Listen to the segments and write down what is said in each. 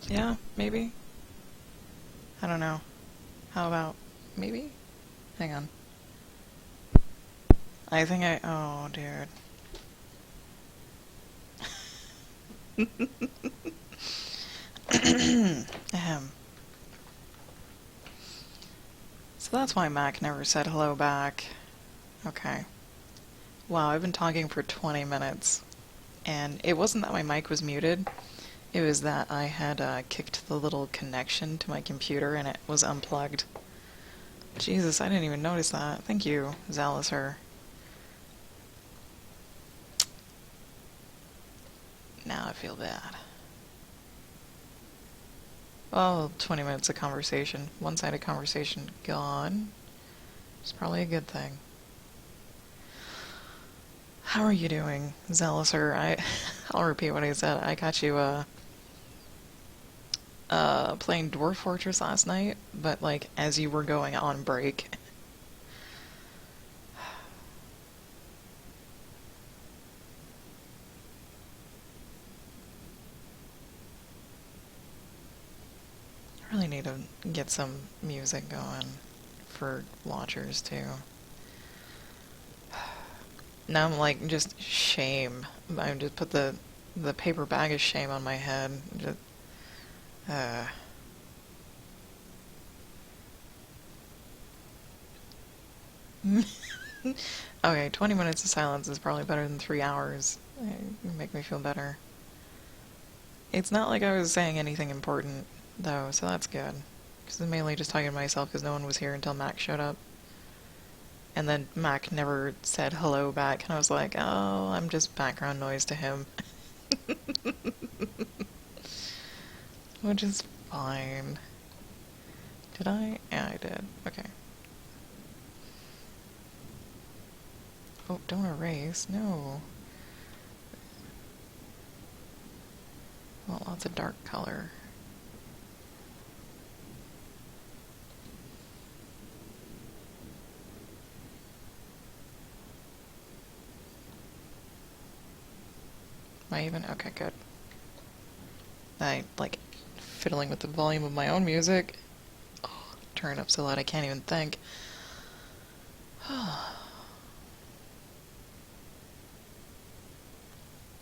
Yeah, maybe? I don't know. How about maybe? Hang on. I think I. Oh, dude. Ahem. So that's why Mac never said hello back. Okay. Wow, I've been talking for 20 minutes. And it wasn't that my mic was muted, it was that I had kicked the little connection to my computer and it was unplugged. Jesus, I didn't even notice that. Thank you, Zaliser. Now I feel bad. Well, 20 minutes of conversation. One-sided conversation gone. It's probably a good thing. How are you doing, Zaliser? I'll repeat what I said. I got you, playing Dwarf Fortress last night, but, like, as you were going on break. I really need to get some music going for watchers, too. Now I'm, like, just shame. I just put the paper bag of shame on my head. Just, uh... Okay, 20 minutes of silence is probably better than 3 hours. It make me feel better. It's not like I was saying anything important, though, so that's good. Because I'm mainly just talking to myself because no one was here until Mac showed up. And then Mac never said hello back, and I was like, oh, I'm just background noise to him. Which is fine. Did I? Yeah, I did. Okay. Oh, don't erase. No. Well, lots of dark color. Am I even? Okay, good. I, like, fiddling with the volume of my own music. Oh, turn it up so loud I can't even think.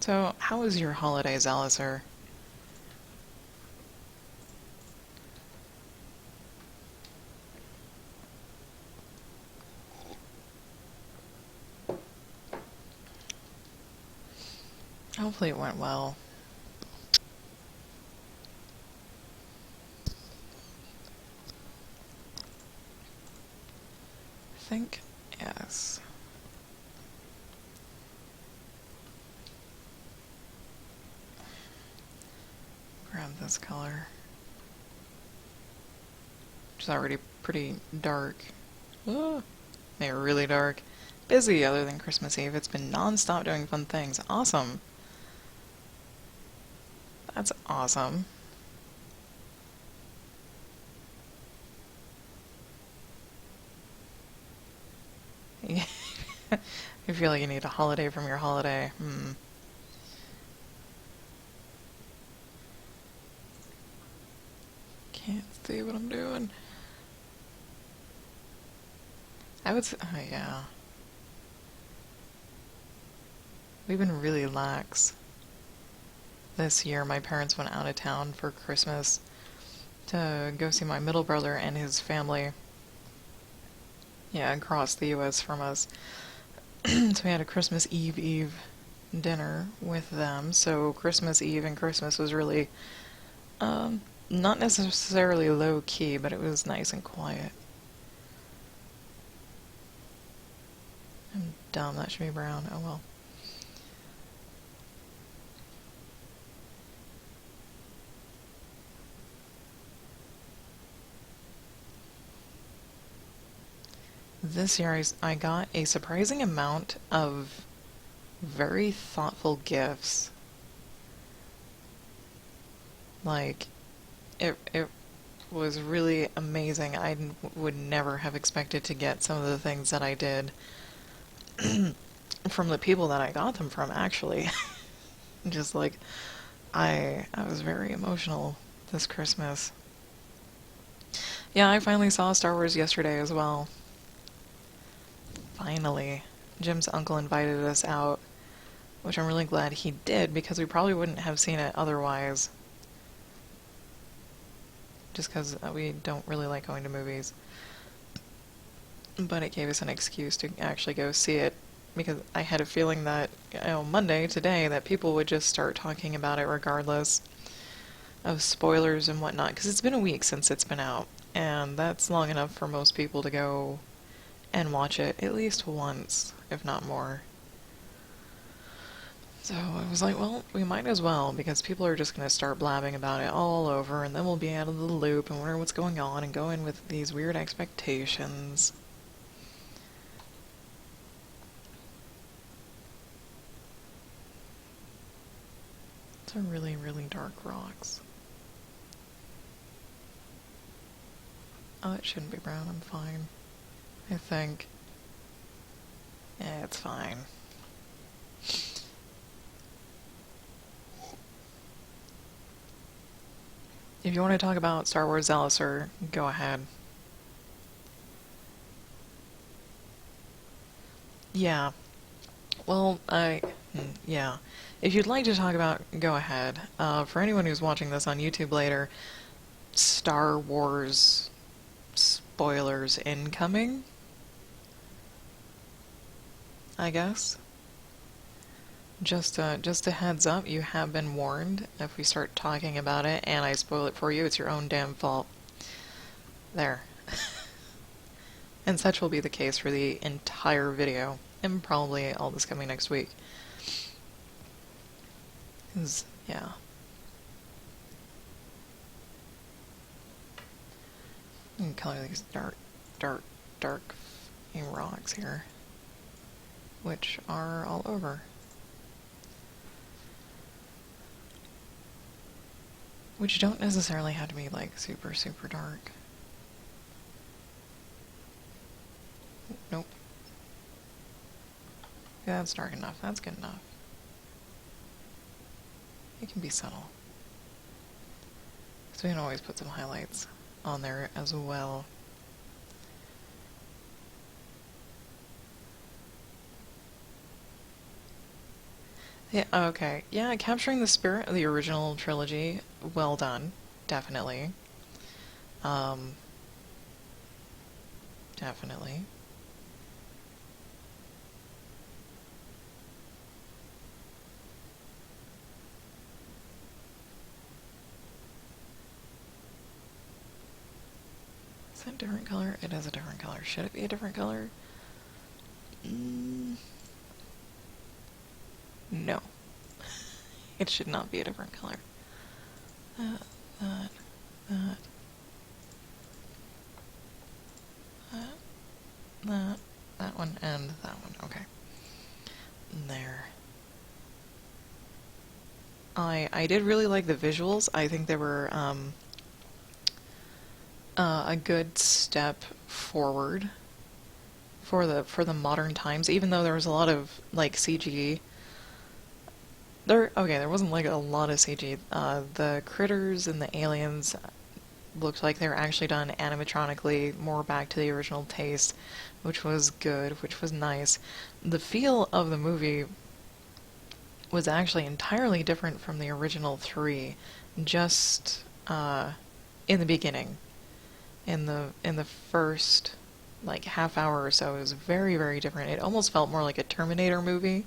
So, how was your holidays, Alicer? Hopefully it went well. I think, yes. Grab this color. Which is already pretty dark. Ah, they're really dark. Busy other than Christmas Eve. It's been non-stop doing fun things. Awesome. That's awesome. I feel like you need a holiday from your holiday. Can't see what I'm doing. I would say, oh yeah. We've been really lax. This year, my parents went out of town for Christmas to go see my middle brother and his family. Yeah, across the U.S. from us. So we had a Christmas Eve dinner with them. So Christmas Eve and Christmas was really, not necessarily low key, but it was nice and quiet. I'm dumb, that should be brown. Oh well. This year I got a surprising amount of very thoughtful gifts. Like, it was really amazing. Would never have expected to get some of the things that I did from the people that I got them from, actually. Just like, I was very emotional this Christmas. Yeah, I finally saw Star Wars yesterday as well. Finally. Jim's uncle invited us out, which I'm really glad he did because we probably wouldn't have seen it otherwise. Just because we don't really like going to movies. But it gave us an excuse to actually go see it because I had a feeling that, Monday, today, that people would just start talking about it regardless of spoilers and whatnot, because it's been a week since it's been out, and that's long enough for most people to go and watch it at least once, if not more. So I was like, well, we might as well, because people are just going to start blabbing about it all over, and then we'll be out of the loop and wonder what's going on and go in with these weird expectations. These are really, really dark rocks. Oh, it shouldn't be brown, I'm fine. I think. Yeah, it's fine. If you want to talk about Star Wars Zealousor, go ahead. Yeah. Well, yeah. If you'd like to talk about, go ahead. For anyone who's watching this on YouTube later, Star Wars spoilers incoming, I guess. Just a heads up, you have been warned. If we start talking about it and I spoil it for you, it's your own damn fault. There. And such will be the case for the entire video, and probably all this coming next week. 'Cause, yeah. You can color these dark rocks here, which are all over. Which don't necessarily have to be, like, super, super dark. Nope. Yeah, that's dark enough. That's good enough. It can be subtle. So we can always put some highlights on there as well. Yeah, okay. Yeah, capturing the spirit of the original trilogy, well done. Definitely. Um, definitely. Is that a different color? It is a different color. Should it be a different color? No. It should not be a different color. That, that, that, that one, and that one. Okay. There. I did really like the visuals. I think they were a good step forward for the modern times, even though there was a lot of like CG. There wasn't like a lot of CG. The critters and the aliens looked like they were actually done animatronically, more back to the original taste, which was good, which was nice. The feel of the movie was actually entirely different from the original three, just in the beginning. In the first like half hour or so, it was very, very different. It almost felt more like a Terminator movie,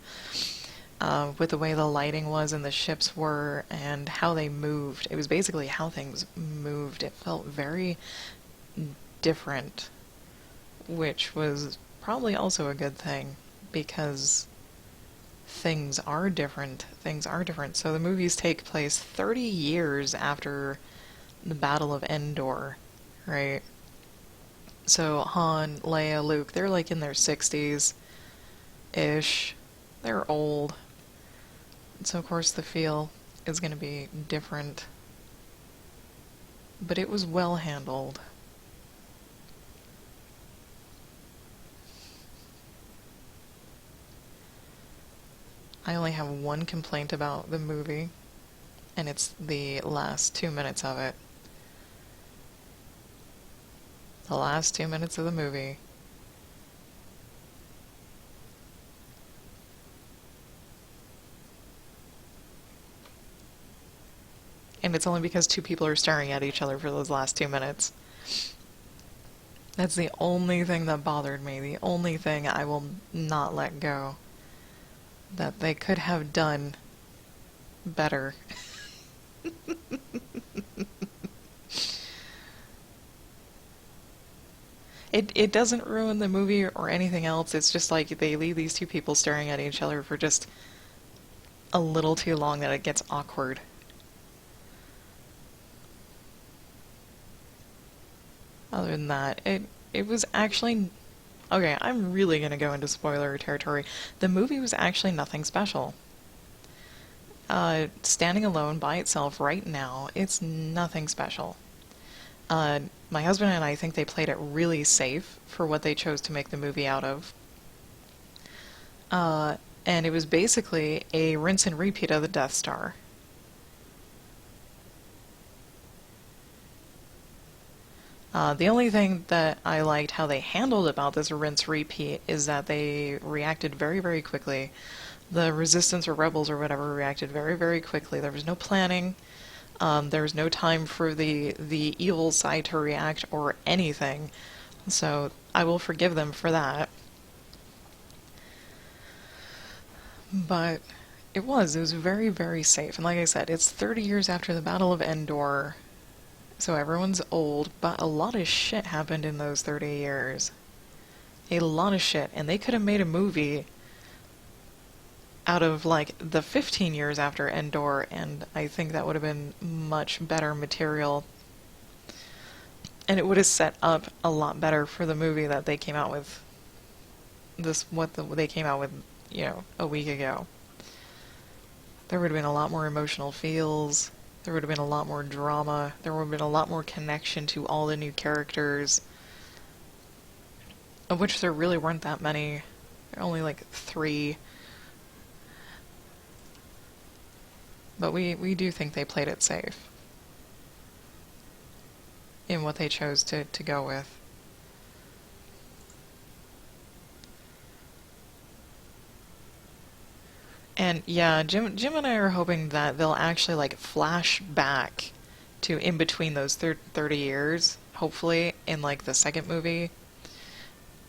with the way the lighting was and the ships were and how they moved. It was basically how things moved. It felt very different, which was probably also a good thing because things are different. Things are different. So the movies take place 30 years after the Battle of Endor, right? So Han, Leia, Luke, they're like in their 60s-ish. They're old. So of course the feel is going to be different. But it was well handled. I only have one complaint about the movie, and it's the last 2 minutes of it. The last 2 minutes of the movie. And it's only because two people are staring at each other for those last 2 minutes. That's the only thing that bothered me, the only thing I will not let go. That they could have done better. It doesn't ruin the movie or anything else, it's just like they leave these two people staring at each other for just a little too long that it gets awkward. Other than that, it was actually... Okay, I'm really gonna go into spoiler territory. The movie was actually nothing special. Standing alone by itself right now, it's nothing special. My husband and I think they played it really safe for what they chose to make the movie out of. And it was basically a rinse and repeat of the Death Star. The only thing that I liked how they handled about this rinse repeat is that they reacted very, very quickly. The resistance or rebels or whatever reacted very, very quickly. There was no planning. There was no time for the evil side to react or anything. So I will forgive them for that. But it was very, very safe. And like I said, it's 30 years after the Battle of Endor. So everyone's old, but a lot of shit happened in those 30 years. A lot of shit. And they could have made a movie out of, like, the 15 years after Endor, and I think that would have been much better material. And it would have set up a lot better for the movie that they came out with. They came out with, a week ago. There would have been a lot more emotional feels. There would have been a lot more drama. There would have been a lot more connection to all the new characters, of which there really weren't that many. There are only like 3. But we do think they played it safe in what they chose to go with. And yeah, Jim and I are hoping that they'll actually like flash back to in between those 30 years, hopefully in like the second movie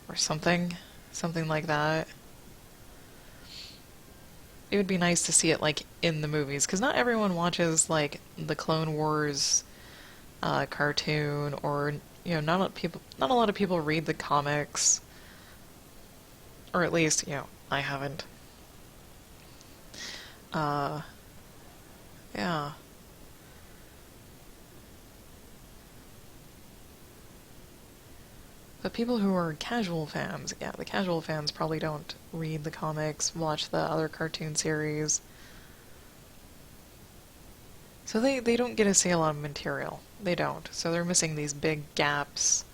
or something like that. It would be nice to see it like in the movies, because not everyone watches like the Clone Wars cartoon, or not a lot of people read the comics, or at least I haven't. Yeah. But people who are casual fans, yeah, the casual fans probably don't read the comics, watch the other cartoon series. So they don't get to see a lot of material. They don't. So they're missing these big gaps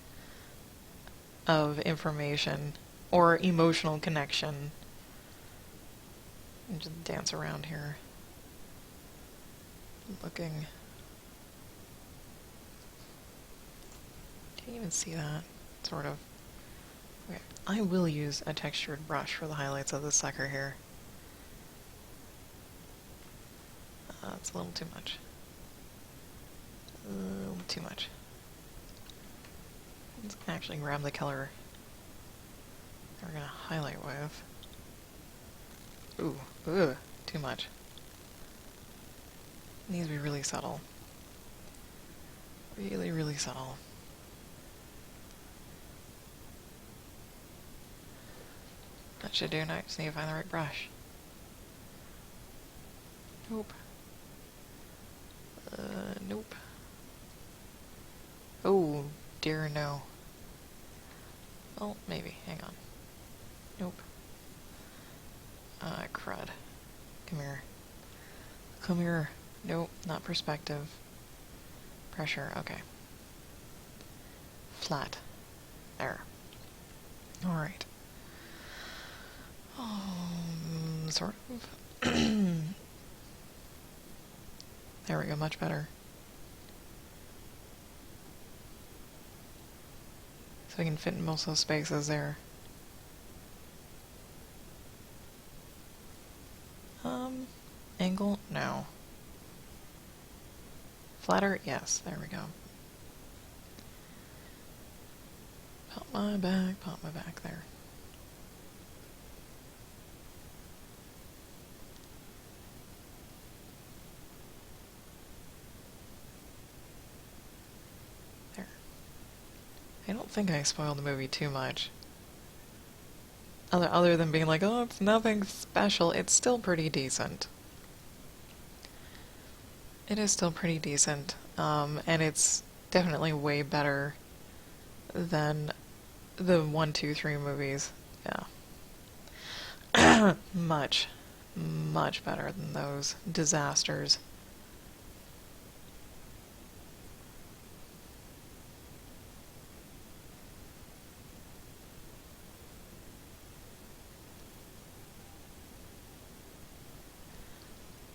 of information or emotional connection. And just dance around here. Looking. Can you even see that? Sort of. Okay. I will use a textured brush for the highlights of this sucker here. It's a little too much. A little too much. Let's actually grab the color we're gonna highlight with. Ooh, too much. It needs to be really subtle. Really, really subtle. That should do. Now I just need to find the right brush. Nope. Nope. Oh, dear no. Well, maybe. Hang on. Nope. Crud. Come here. Come here. Nope, not perspective. Pressure, okay. Flat. There. Alright. Sort of. There we go, much better. So we can fit in most of those spaces there. Angle? No. Flatter? Yes, there we go. Pop my back there. There. I don't think I spoiled the movie too much. Other than being like, oh, it's nothing special, it's still pretty decent. It is still pretty decent, and it's definitely way better than the 1, 2, 3 movies. Yeah. Much, much better than those disasters.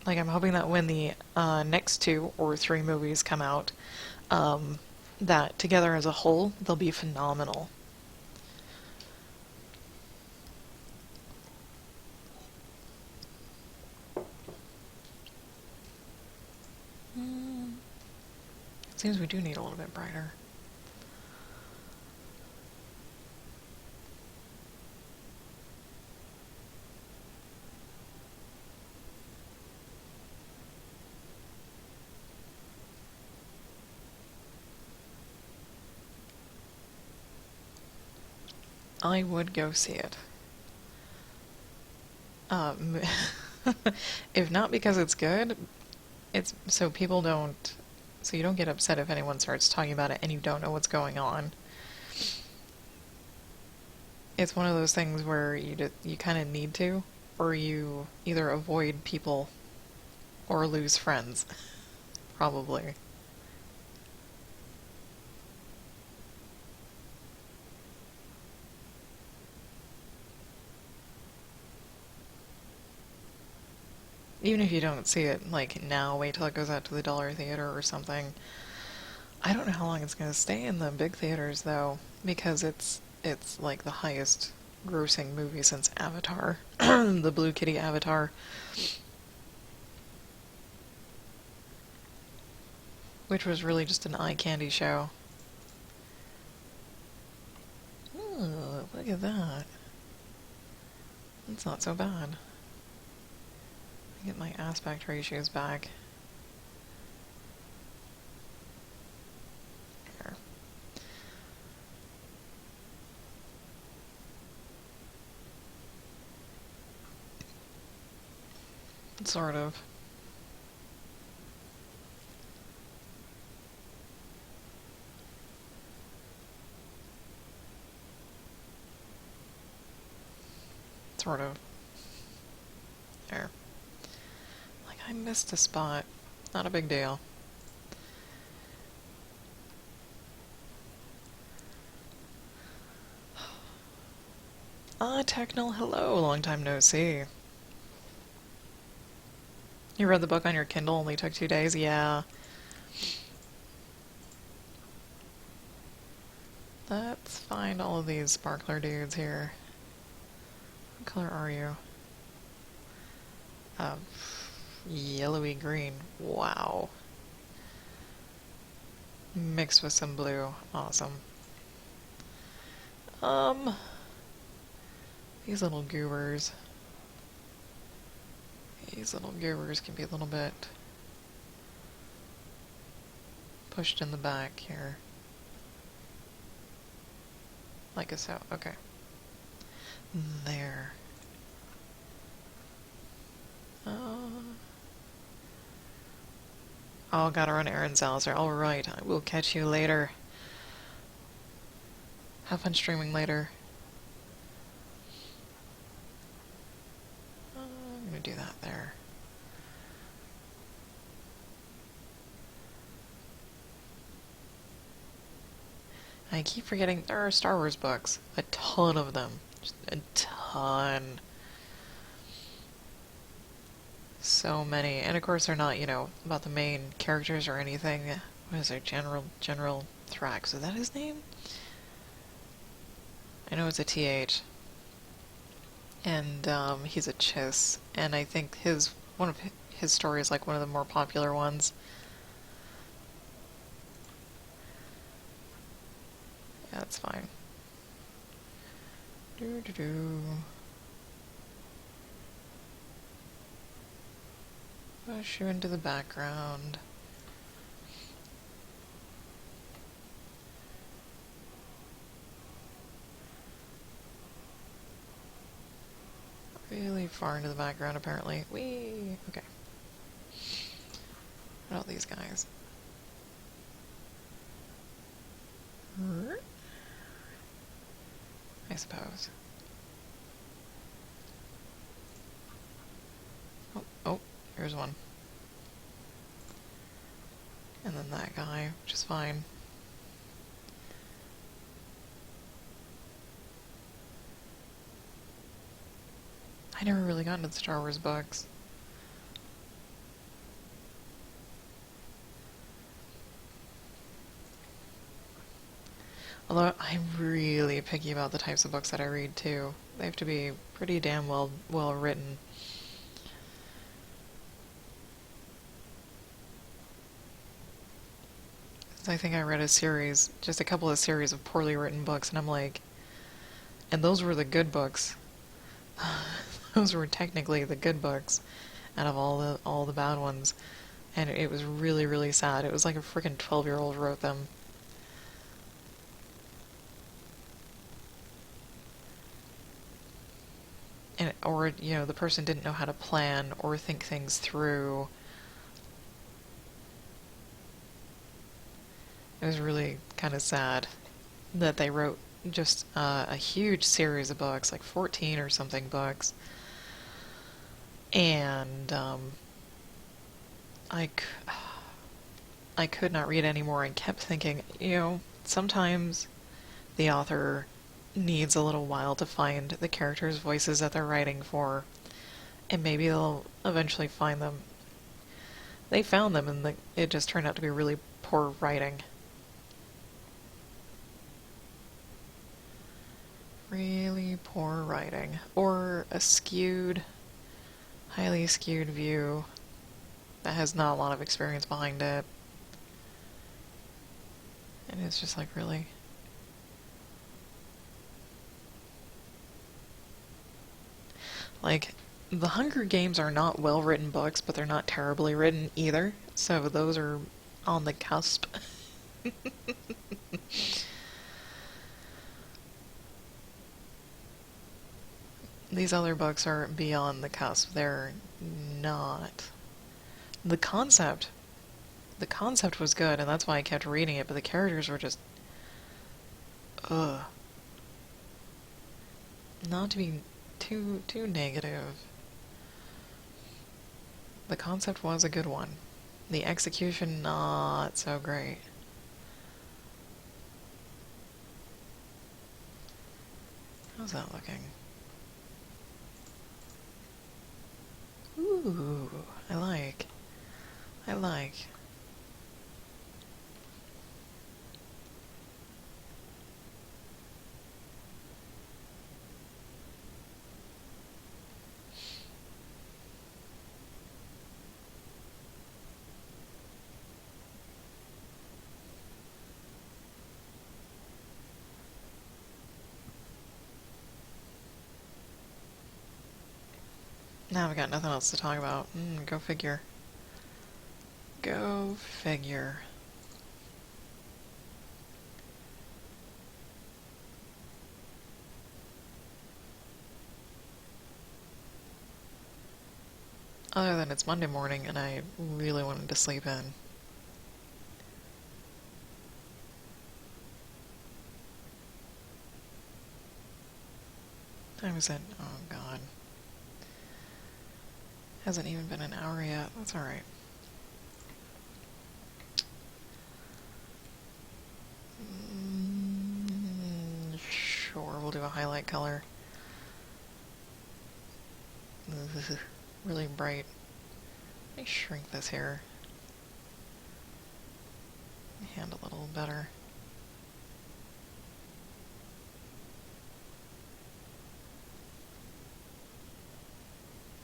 Like, I'm hoping that when the next 2 or 3 movies come out, that together as a whole, they'll be phenomenal. It seems we do need a little bit brighter. I would go see it. If not because it's good, it's so people don't, so you don't get upset if anyone starts talking about it and you don't know what's going on. It's one of those things where you kind of need to, or you either avoid people or lose friends. Probably. Even if you don't see it, like, now, wait till it goes out to the Dollar Theater or something. I don't know how long it's going to stay in the big theaters, though, because it's like the highest grossing movie since Avatar. The Blue Kitty Avatar. Which was really just an eye candy show. Ooh, look at that. That's not so bad. Get my aspect ratios back. There. Sort of. Sort of. There. Like, I missed a spot. Not a big deal. Ah, Technol, hello, long time no see. You read the book on your Kindle, only took 2 days? Yeah. Let's find all of these sparkler dudes here. What color are you? Yellowy green. Wow. Mixed with some blue. Awesome. These little goobers. These little goobers can be a little bit pushed in the back here. Like so. Okay. There. Oh, gotta run errands, Alistair. Alright, I will catch you later. Have fun streaming later. I'm gonna do that there. I keep forgetting there are Star Wars books. A ton of them. Just a ton. so many. And of course they're not, about the main characters or anything. What is it? General Thrax. Is that his name? I know it's a TH. And he's a Chiss. And I think one of his stories like one of the more popular ones. Yeah, that's fine. Push you into the background. Really far into the background, apparently. Whee! Okay. What about these guys? I suppose. Oh, here's one. And then that guy, which is fine. I never really got into the Star Wars books. Although I'm really picky about the types of books that I read too. They have to be pretty damn well written. I think I read just a couple of series of poorly written books, and I'm like, and those were the good books. Those were technically the good books out of all the bad ones. And it was really, really sad. It was like a freaking 12-year-old wrote them. Or the person didn't know how to plan or think things through. It was really kind of sad that they wrote just a huge series of books, like 14 or something books. And I could not read anymore and kept thinking, sometimes the author needs a little while to find the characters' voices that they're writing for, and maybe they'll eventually find them. They found them, and it just turned out to be really poor writing. Really poor writing. Or a highly skewed view that has not a lot of experience behind it. And it's just like, really? Like, The Hunger Games are not well-written books, but they're not terribly written either. So those are on the cusp. These other books are beyond the cusp. They're not. The concept was good, and that's why I kept reading it, but the characters were just... ugh. Not to be too negative. The concept was a good one. The execution, not so great. How's that looking? Ooh, I like. Now we got nothing else to talk about. Go figure. Go figure. Other than it's Monday morning and I really wanted to sleep in. Time is it? Oh god. Hasn't even been an hour yet. That's alright. Sure, we'll do a highlight color. Really bright. me shrink this here. Hand a little better.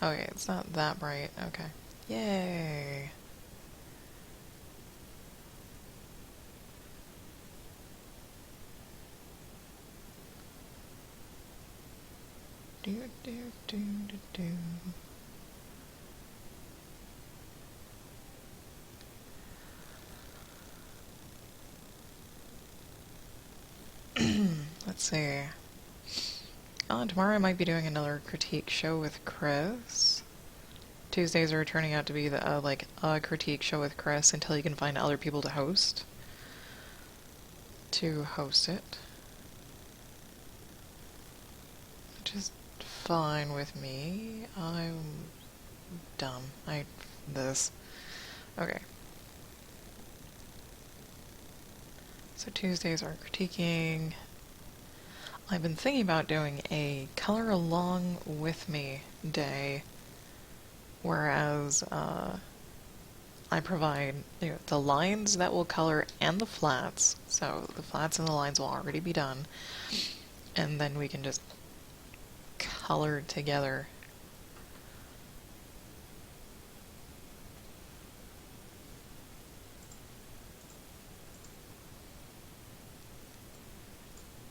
Okay, it's not that bright. Okay. Yay! Do do do do do. Let's see. Tomorrow I might be doing another critique show with Chris. Tuesdays are turning out to be the like a critique show with Chris until he can find other people to host it, which is fine with me. I'm dumb. This. Okay. So Tuesdays are critiquing. I've been thinking about doing a color along with me day, whereas I provide the lines that will color and the flats. So the flats and the lines will already be done, and then we can just color together.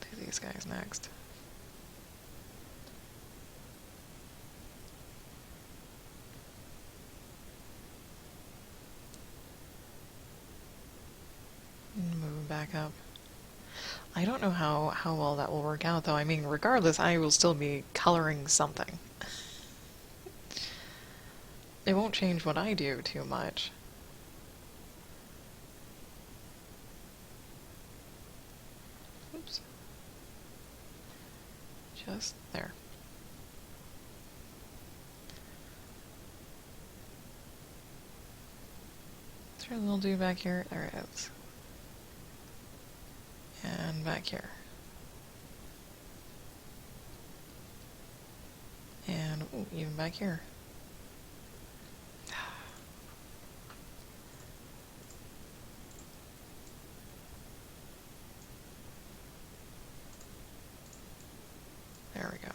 Do these guys next. Move back up. I don't know how well that will work out, though. I mean, regardless, I will still be coloring something. It won't change what I do too much. Oops. Just there. Is there a little dude back here? There it is. And back here. And ooh, even back here. There we go.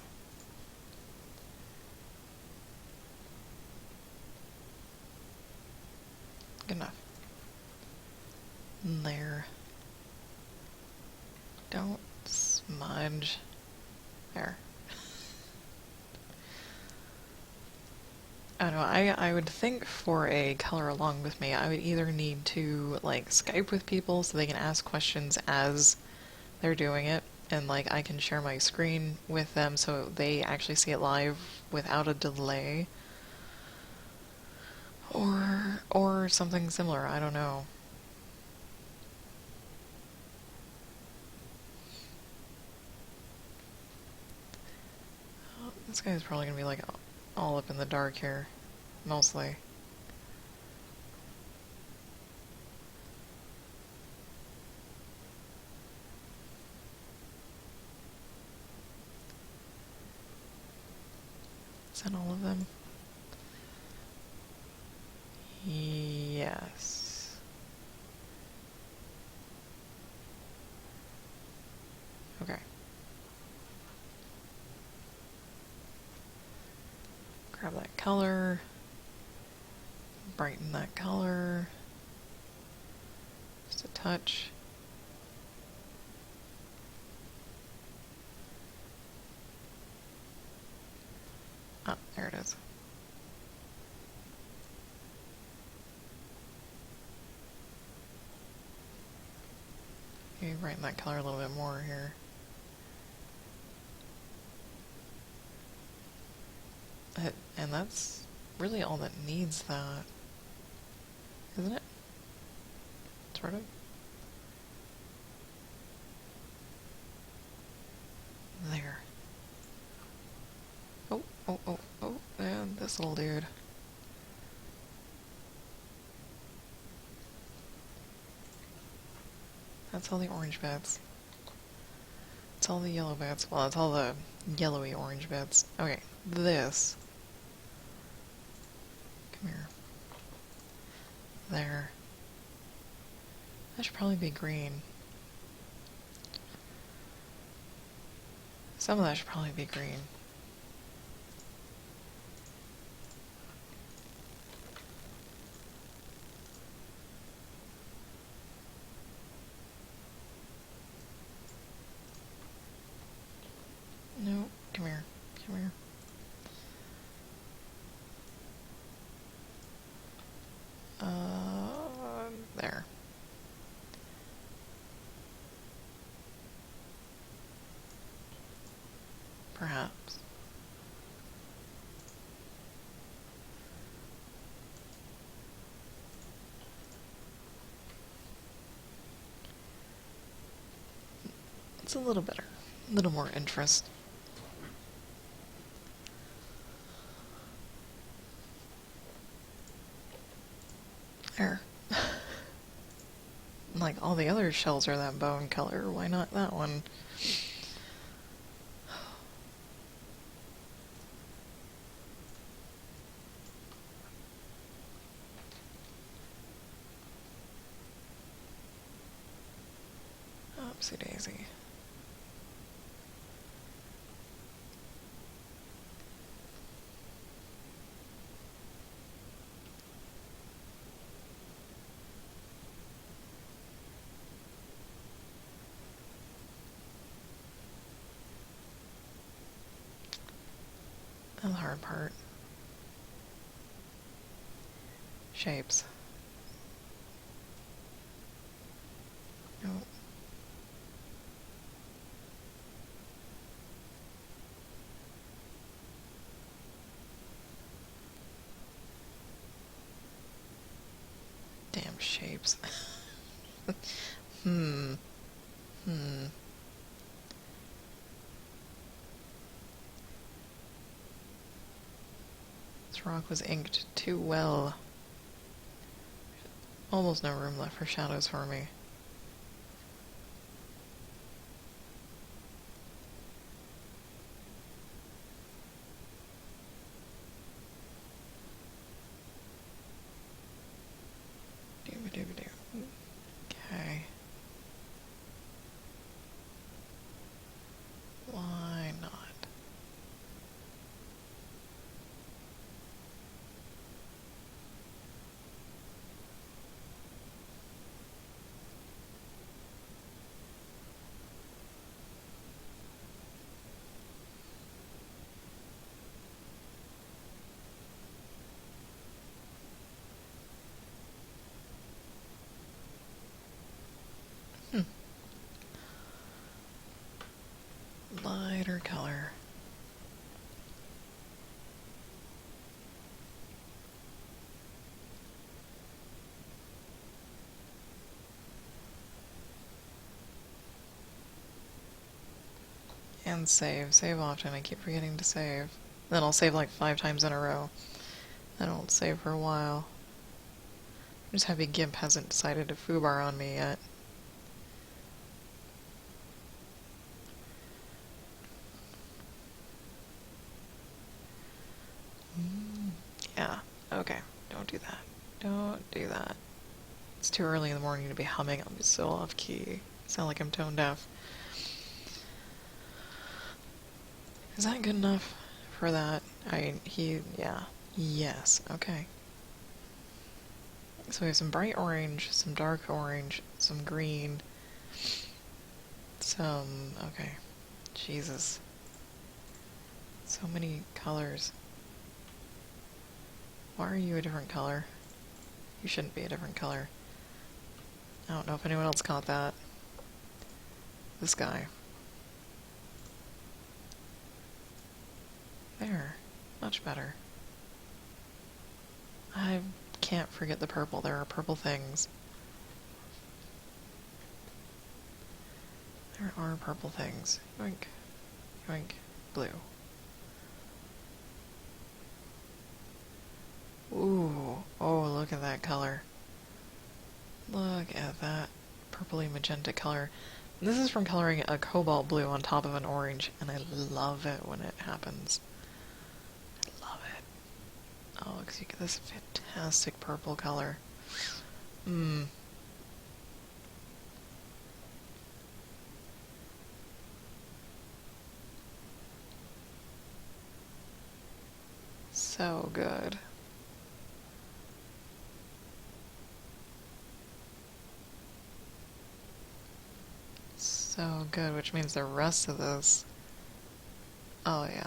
Good enough. There. Don't smudge. There. I don't know, I would think for a color along with me, I would either need to, like, Skype with people so they can ask questions as they're doing it, and, like, I can share my screen with them so they actually see it live without a delay. Or something similar, I don't know. Oh, this guy's probably gonna be, like, all up in the dark here. Mostly. Is that all of them? Yes. Okay. Grab that color. Brighten that color. Just a touch. Ah, there it is. Okay, brighten that color a little bit more here. And that's really all that needs that, isn't it? Sort of. There. Oh, and this little dude. That's all the orange bits. It's all the yellow bits. Well, it's all the yellowy orange bits. Okay, this. Come here. there. That should probably be green. Some of that should probably be green. No, come here. Come here. There. Perhaps. It's a little better. A little more interest. There. Like, all the other shells are that bone color. Why not that one? Oopsie daisy. That's the hard part. Shapes. Oh. Damn shapes. Hmm. This rock was inked too well. Almost no room left for shadows for me. Dooba-dooba-doo. Okay. Why not? Lighter color. And save. Save often. I keep forgetting to save. Then I'll save like 5 times in a row. Then I won't save for a while. I'm just happy GIMP hasn't decided to foobar on me yet. Yeah, okay. Don't do that. Don't do that. It's too early in the morning to be humming. I'll be so off key. Sound like I'm tone deaf. Is that good enough for that? Yeah. Yes, okay. So we have some bright orange, some dark orange, some green, okay. Jesus. So many colors. Why are you a different color? You shouldn't be a different color. I don't know if anyone else caught that. This guy. There. Much better. I can't forget the purple. There are purple things. There are purple things. Yoink. Yoink. Blue. Ooh. Oh, look at that color. Look at that purpley magenta color. This is from coloring a cobalt blue on top of an orange, and I love it when it happens. I love it. Oh, because you get this fantastic purple color. Hmm. So good. So good, which means the rest of this. Oh, yeah.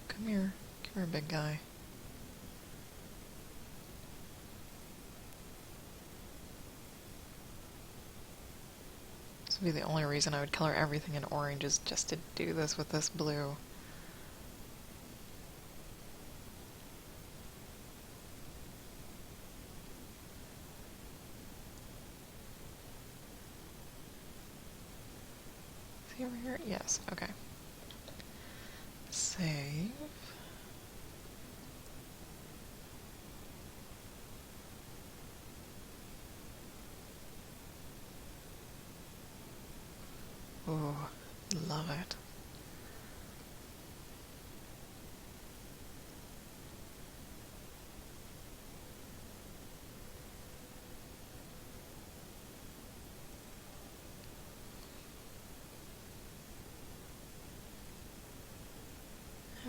Come here. Come here, big guy. This would be the only reason I would color everything in orange is just to do this with this blue. See over here? Yes, okay. Save. Ooh, love it.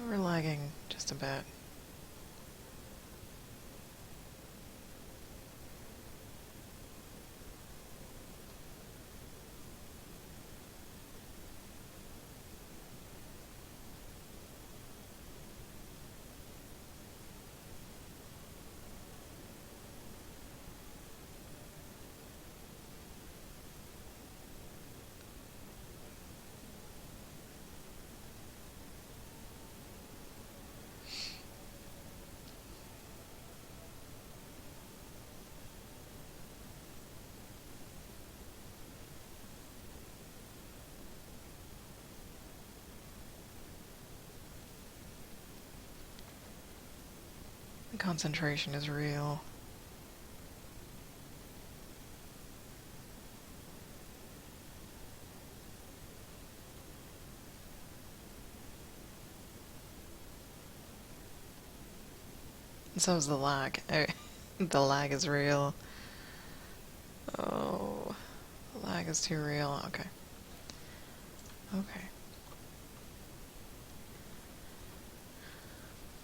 We're lagging just a bit. The concentration is real. And so is the lag. The lag is real. Oh, the lag is too real. Okay. Okay.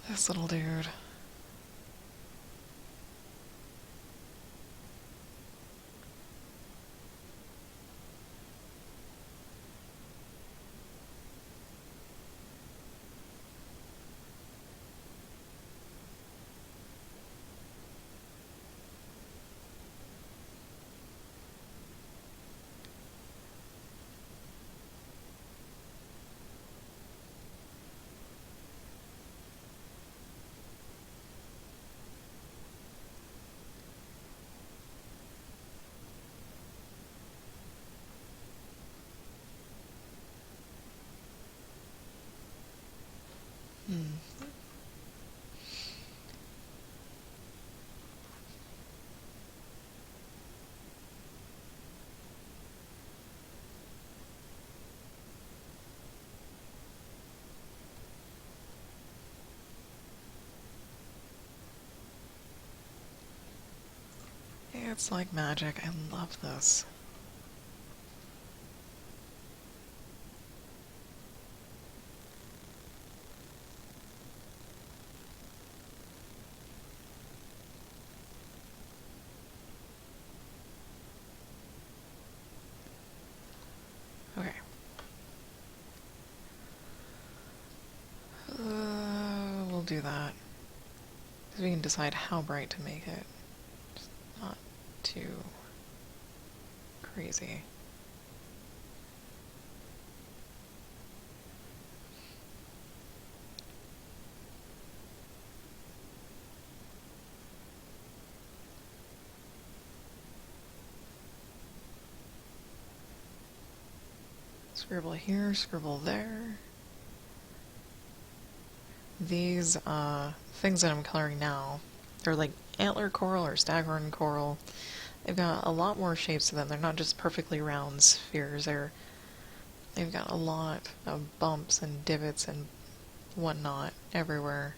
This little dude. Hmm. It's like magic. I love this. Okay. We'll do that. Because we can decide how bright to make it. Just not too crazy. Scribble here, scribble there. These things that I'm coloring now, they're like antler coral or staghorn coral. They've got a lot more shapes to them. They're not just perfectly round spheres. They've got a lot of bumps and divots and whatnot everywhere.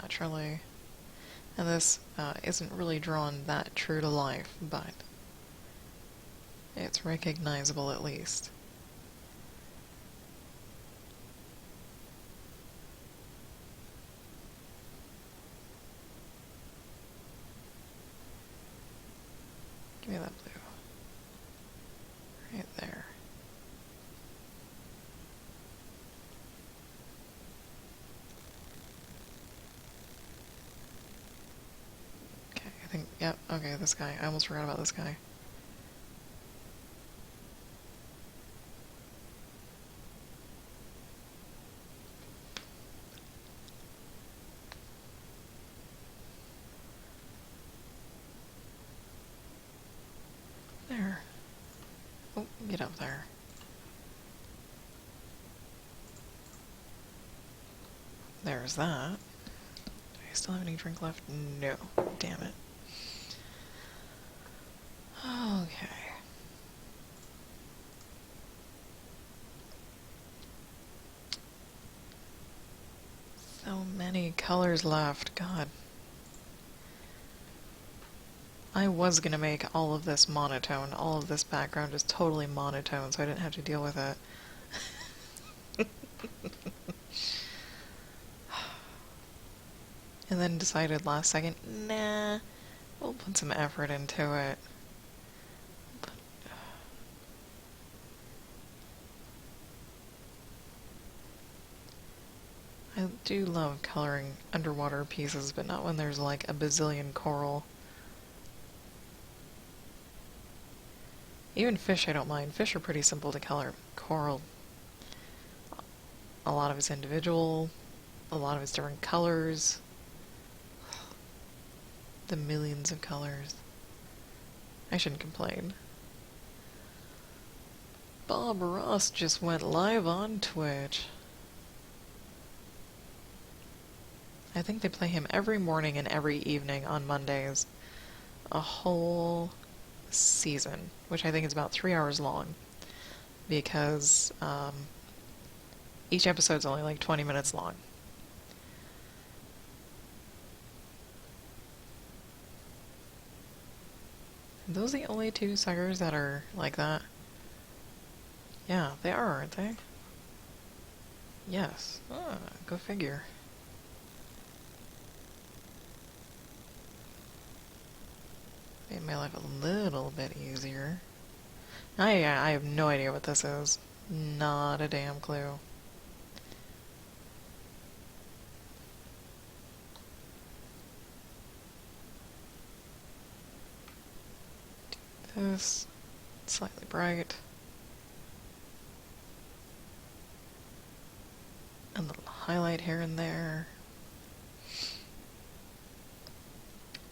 naturally. And this isn't really drawn that true to life, but it's recognizable at least. Give me that blue. Right there. Okay, I think, yep, okay, this guy. I almost forgot about this guy. There. Oh, get up there. There's that. Do I still have any drink left? No. Damn it. Okay. So many colors left. God. I was gonna make all of this monotone. All of this background is totally monotone, so I didn't have to deal with it. And then decided last second, nah, we'll put some effort into it. I do love coloring underwater pieces, but not when there's like a bazillion coral. Even fish I don't mind. Fish are pretty simple to color. Coral, a lot of it's individual, a lot of it's different colors. The millions of colors. I shouldn't complain. Bob Ross just went live on Twitch. I think they play him every morning and every evening on Mondays. A whole season, which I think is about 3 hours long. Because each episode's only like 20 minutes long. Are those the only two suckers that are like that? Yeah, they are, aren't they? Yes. Ah, go figure. Made my life a little bit easier. I have no idea what this is. Not a damn clue. This slightly bright. A little highlight here and there.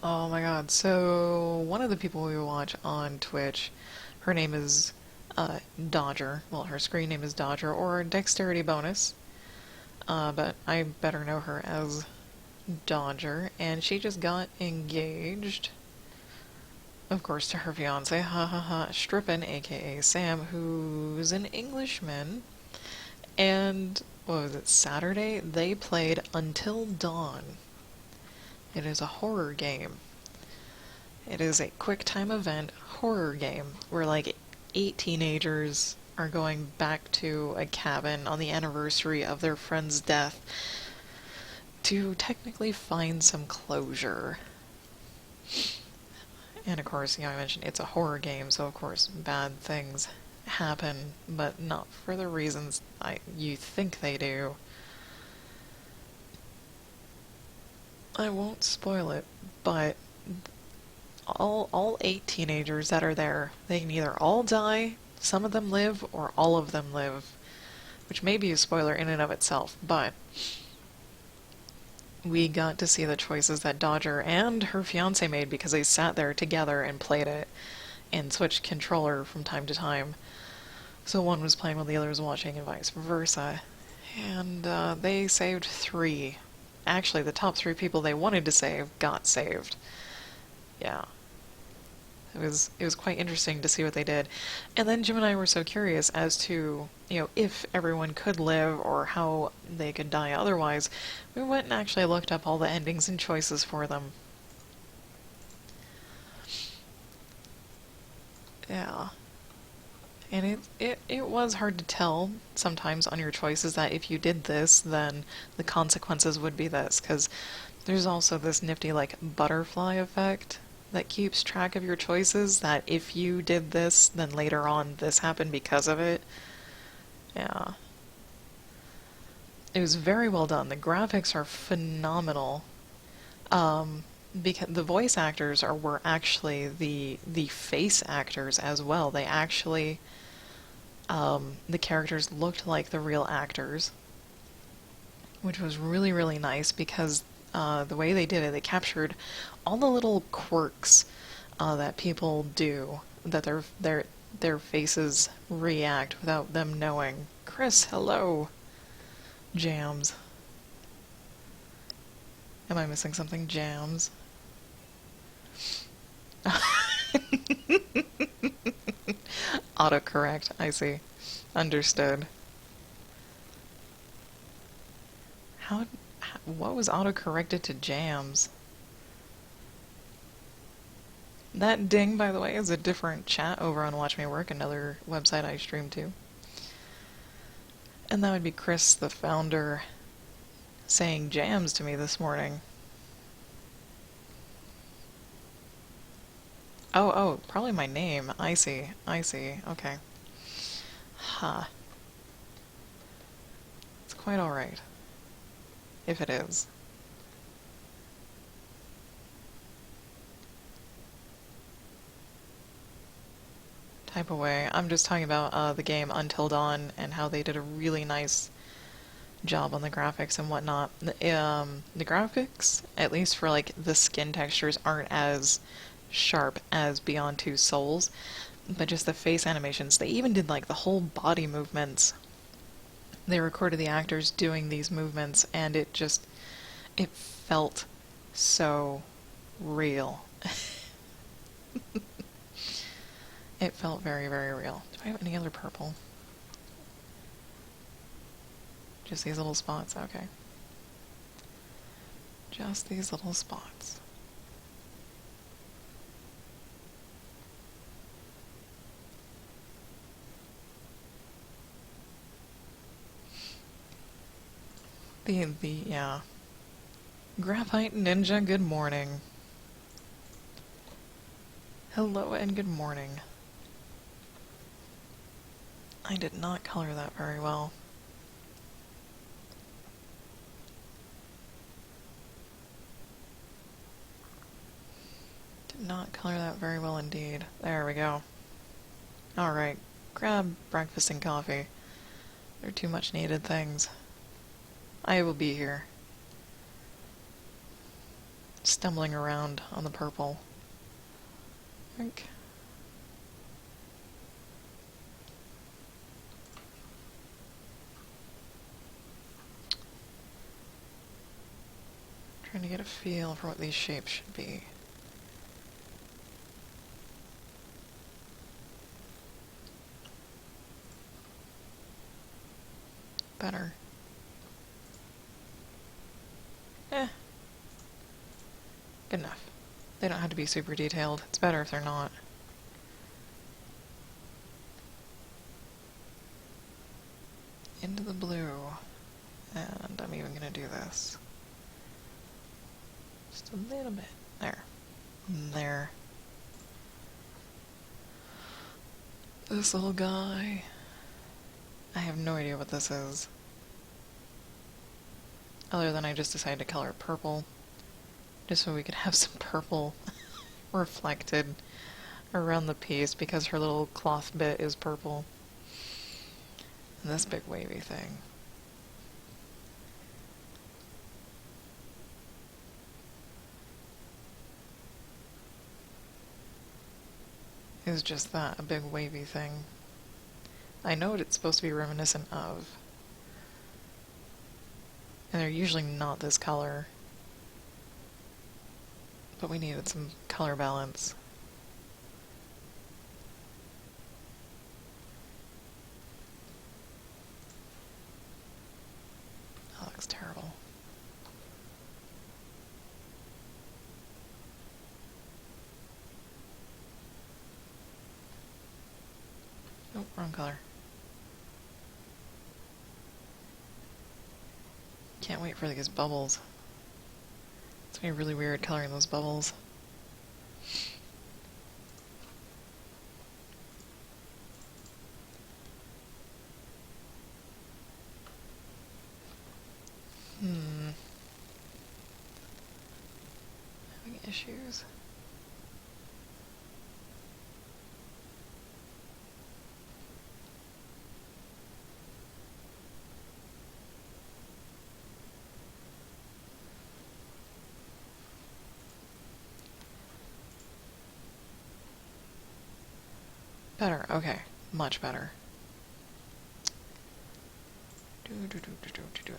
Oh my god, so one of the people we watch on Twitch, her name is Dodger. Well, her screen name is Dodger, or Dexterity Bonus. But I better know her as Dodger, and she just got engaged. Of course, to her fiance, ha ha ha, Strippin, aka Sam, who's an Englishman. And, what was it, Saturday? They played Until Dawn. It is a horror game. It is a quick-time event horror game where, like, 8 teenagers are going back to a cabin on the anniversary of their friend's death to technically find some closure. And of course, I mentioned it's a horror game, so of course bad things happen, but not for the reasons you think they do. I won't spoil it, but all 8 teenagers that are there, they can either all die, some of them live, or all of them live, which may be a spoiler in and of itself, but we got to see the choices that Dodger and her fiance made because they sat there together and played it and switched controller from time to time. So one was playing while the other was watching and vice versa. And they saved 3. Actually, the top 3 people they wanted to save got saved. Yeah. it was quite interesting to see what they did. And then Jim and I were so curious as to, if everyone could live or how they could die otherwise. We went and actually looked up all the endings and choices for them. Yeah. And it was hard to tell sometimes on your choices that if you did this, then the consequences would be this, because there's also this nifty, like, butterfly effect that keeps track of your choices, that if you did this, then later on this happened because of it. Yeah. It was very well done. The graphics are phenomenal. Because the voice actors were actually the face actors as well. They actually the characters looked like the real actors, which was really, really nice because the way they did it, they captured all the little quirks that people do, that their faces react without them knowing. Chris, hello. Jams. Am I missing something? Jams. Autocorrect, I see. Understood. What was auto-corrected to jams? That ding, by the way, is a different chat over on Watch Me Work, another website I stream to. And that would be Chris, the founder, saying jams to me this morning. Oh, probably my name. I see. Okay. Huh. It's quite alright. If it is. Type away. I'm just talking about the game Until Dawn and how they did a really nice job on the graphics and whatnot. The graphics, at least for like the skin textures, aren't as sharp as Beyond Two Souls, but just the face animations. They even did like the whole body movements. They recorded the actors doing these movements, and it felt so real. It felt very, very real. Do I have any other purple? Just these little spots, okay. Just these little spots. Yeah. Graphite Ninja, good morning. Hello and good morning. I did not color that very well. Did not color that very well indeed. There we go. Alright, grab breakfast and coffee. They're too much needed things. I will be here. Stumbling around on the purple. Think. Trying to get a feel for what these shapes should be. Better. Good enough. They don't have to be super detailed. It's better if they're not. Into the blue. And I'm even gonna do this. Just a little bit. There. There. This little guy. I have no idea what this is. Other than I just decided to color it purple. Just so we could have some purple reflected around the piece because her little cloth bit is purple. And this big wavy thing. Is just that, a big wavy thing. I know what it's supposed to be reminiscent of. And they're usually not this color. But we needed some color balance. Oh, wrong color. Can't wait for these bubbles. It's gonna be really weird coloring those bubbles. Having issues. Better, okay. Much better.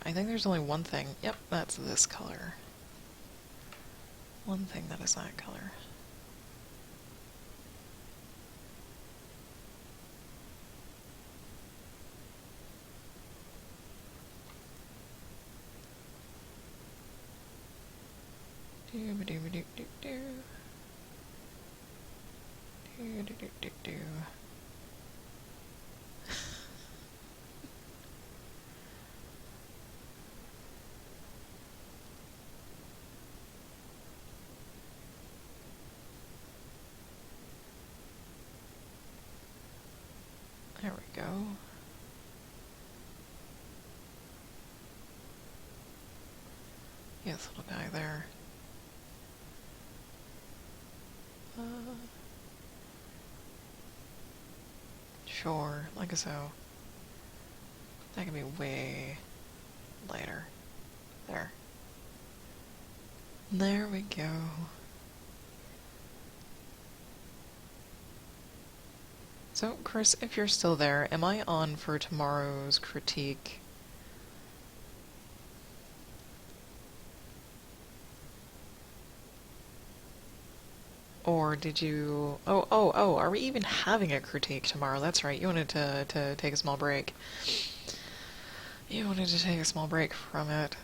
I think there's only one thing. Yep, that's this color. One thing that is that color. There we go. Yes, little guy there. Sure, like so. That can be way lighter. There. There we go. So, Chris, if you're still there, am I on for tomorrow's critique? Or did you... Oh, are we even having a critique tomorrow? That's right, you wanted to take a small break. You wanted to take a small break from it.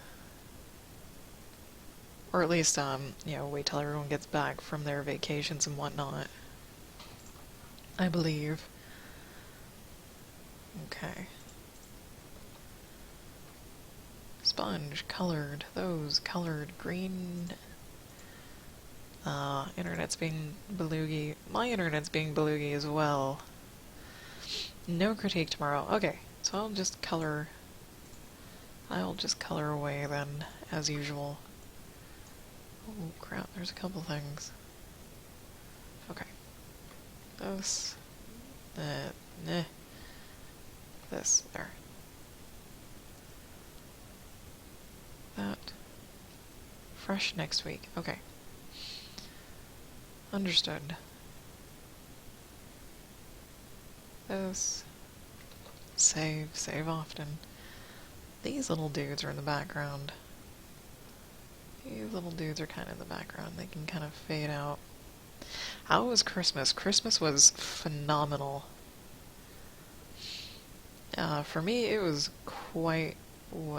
Or at least, wait till everyone gets back from their vacations and whatnot. I believe. Okay. Sponge colored. Those colored green. Internet's being belugi. My internet's being belugi as well. No critique tomorrow. Okay, so I'll just color away then, as usual. Oh crap, there's a couple things. Okay. This. This. There. That. Fresh next week. Okay. Understood. This. Save often. These little dudes are in the background. These little dudes are kind of in the background. They can kind of fade out. How was Christmas? Christmas was phenomenal. For me, it was quite...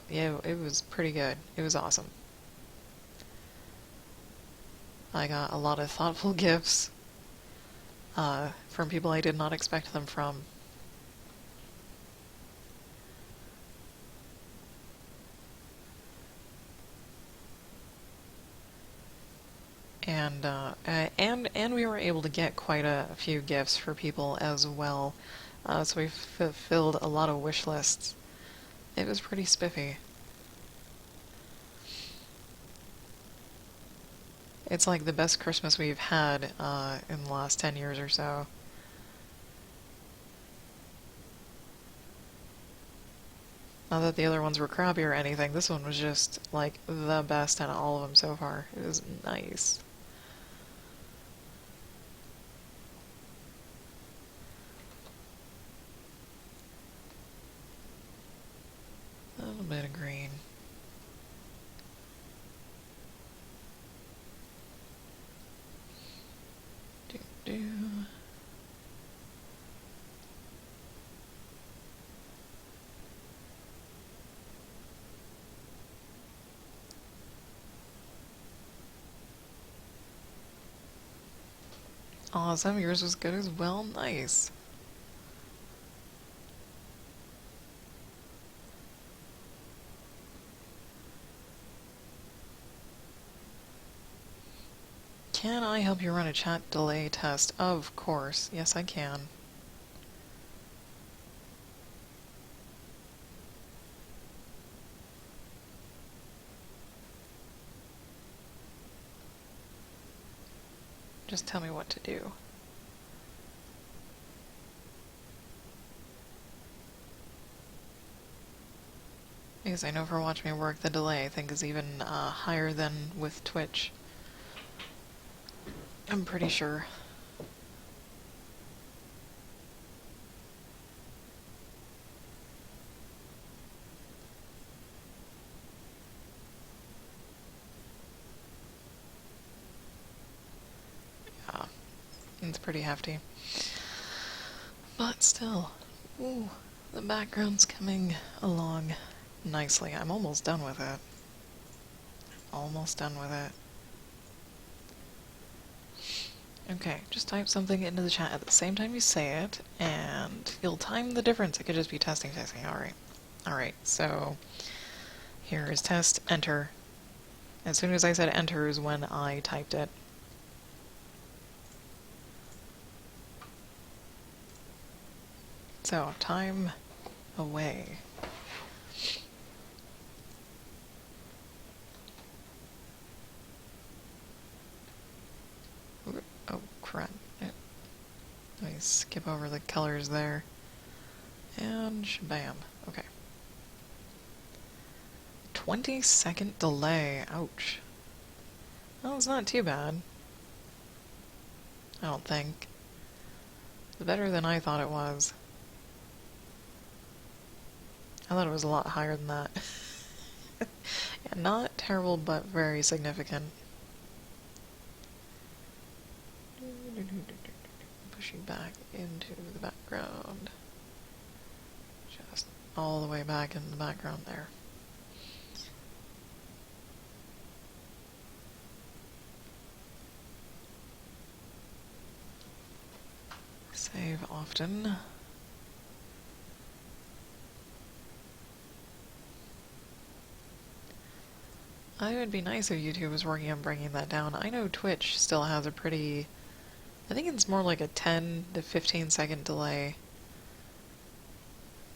Yeah, it was pretty good. It was awesome. I got a lot of thoughtful gifts from people I did not expect them from. And we were able to get quite a few gifts for people as well. So we fulfilled a lot of wish lists. It was pretty spiffy. It's like the best Christmas we've had in the last 10 years or so. Not that the other ones were crappy or anything, this one was just, like, the best out of all of them so far. It was nice. A little bit of green. Do. Awesome, yours was good as well. Nice. Can I help you run a chat delay test? Of course. Yes, I can. Just tell me what to do. Because I know for Watch Me Work, the delay I think is even higher than with Twitch. I'm pretty sure. Yeah, it's pretty hefty. But still, ooh, the background's coming along nicely. I'm almost done with it. Almost done with it. Okay, just type something into the chat at the same time you say it, and you'll time the difference. It could just be testing. Alright. Alright, so here is test, enter. As soon as I said enter is when I typed it. So, time away. Oh, crap. Let me skip over the colors there. And shabam. Okay. 20-second delay. Ouch. Well, it's not too bad. I don't think. It's better than I thought it was. I thought it was a lot higher than that. Yeah, not terrible, but very significant. Pushing back into the background. Just all the way back in the background there. Save often. It would be nice if YouTube was working on bringing that down. I know Twitch still has a pretty... I think it's more like a 10 to 15 second delay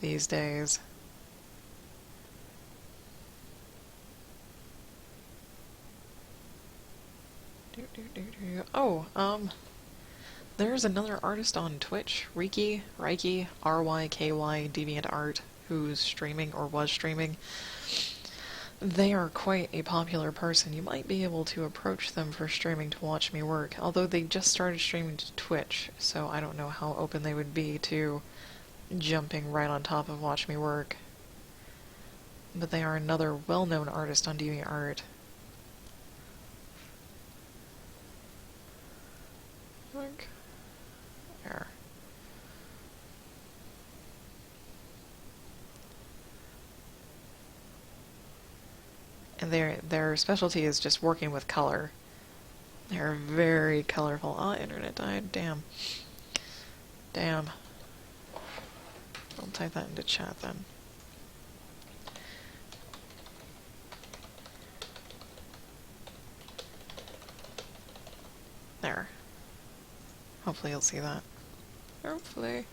these days. Oh, there's another artist on Twitch, Ryky, R-Y-K-Y, DeviantArt, who's streaming, or was streaming. They are quite a popular person. You might be able to approach them for streaming to watch me work, although they just started streaming to Twitch, so I don't know how open they would be to jumping right on top of watch me work. But they are another well-known artist on DeviantArt. There. And their specialty is just working with color. They're very colorful. Ah, internet died. Damn. Damn. I'll type that into chat then. There. Hopefully you'll see that. Hopefully.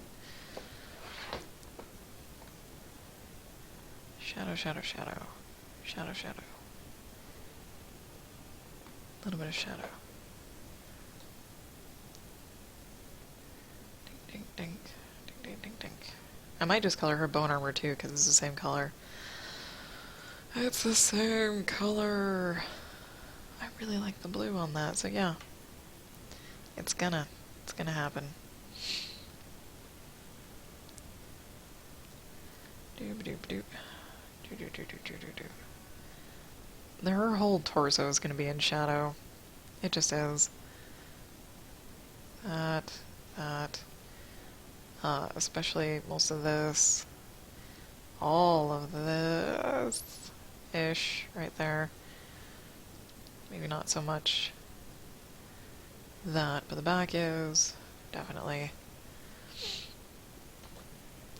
Shadow, shadow, shadow. Shadow, shadow. A little bit of shadow. Ding, ding, ding. Ding, ding, ding, ding. I might just color her bone armor too, because it's the same color. It's the same color. I really like the blue on that, so yeah. It's gonna happen. Doop doop doop. Doop doop doop doop doop doop. Her whole torso is gonna be in shadow. It just is. That. Especially most of this. All of this. Ish, right there. Maybe not so much that, but the back is. Definitely.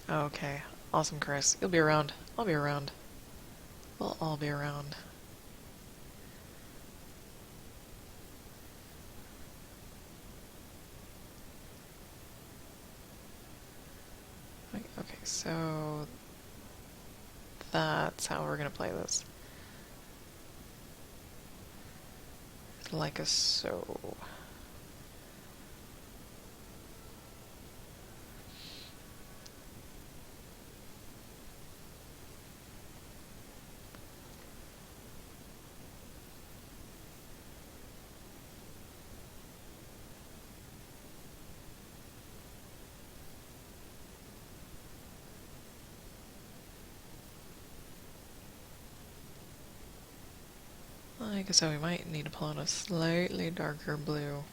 Okay. Awesome, Chris. You'll be around. I'll be around. We'll all be around. Okay, so that's how we're gonna play this. Like a so. Like so, we might need to pull out a slightly darker blue.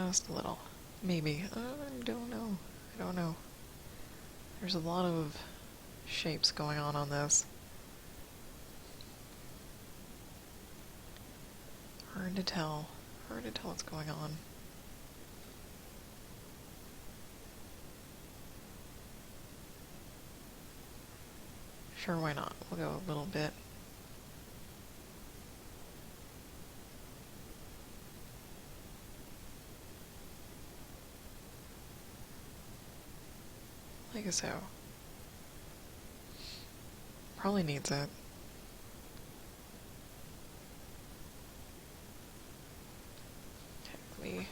Just a little. Maybe. I don't know. I don't know. There's a lot of shapes going on this. Hard to tell. Hard to tell what's going on. Sure, why not? We'll go a little bit. Like so. Probably needs it. Okay, let me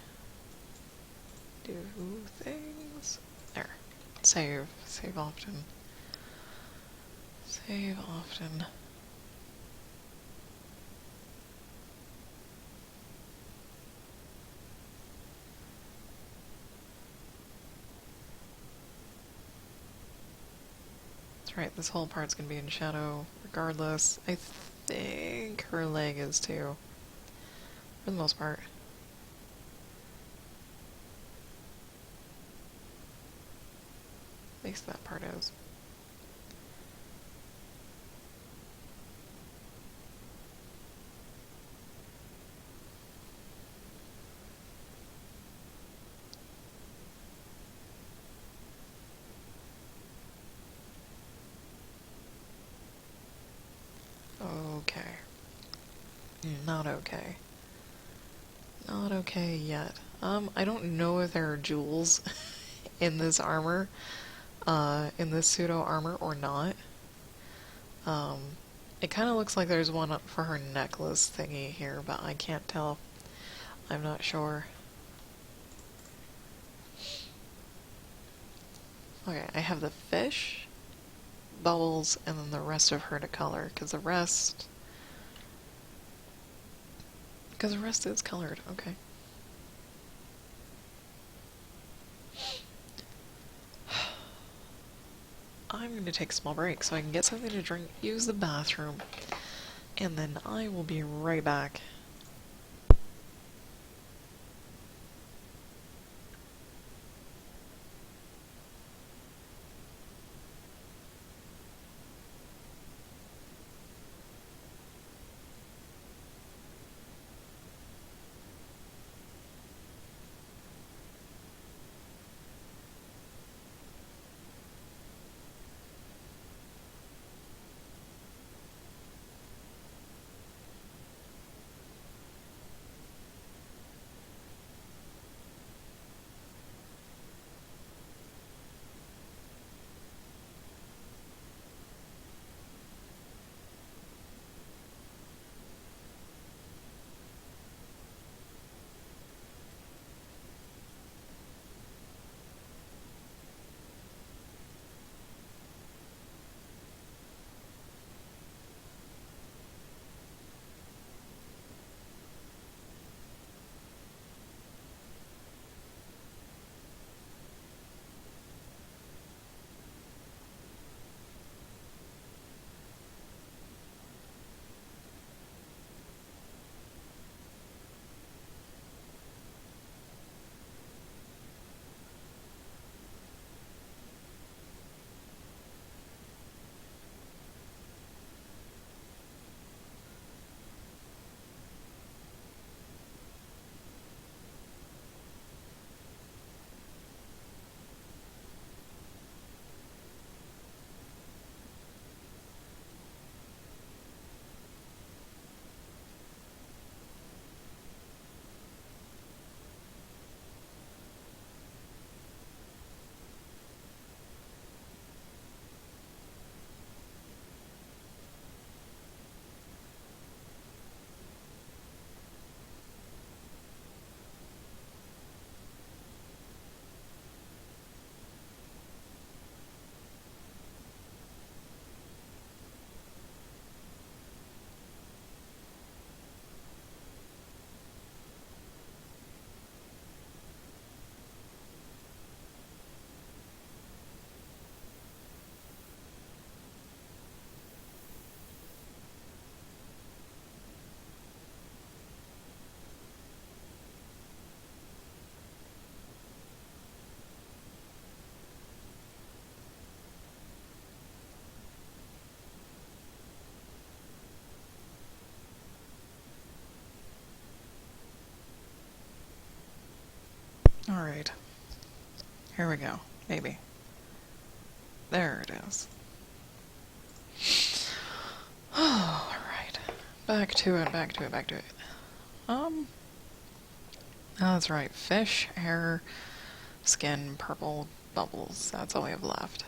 do things. There. Save. Save often. Save often. That's right, this whole part's gonna be in shadow regardless. I think her leg is too. For the most part. At least that part is. Okay. Not okay. Not okay yet. I don't know if there are jewels in this armor, in this pseudo armor or not. It kind of looks like there's one for her necklace thingy here, but I can't tell. I'm not sure. Okay, I have the fish, bubbles, and then the rest of her to color, because the rest is colored. Okay. I'm going to take a small break so I can get something to drink, use the bathroom, and then I will be right back. Alright. Here we go. Maybe. There it is. Alright. Back to it, back to it, back to it. Oh, that's right. Fish, hair, skin, purple, bubbles. That's all we have left.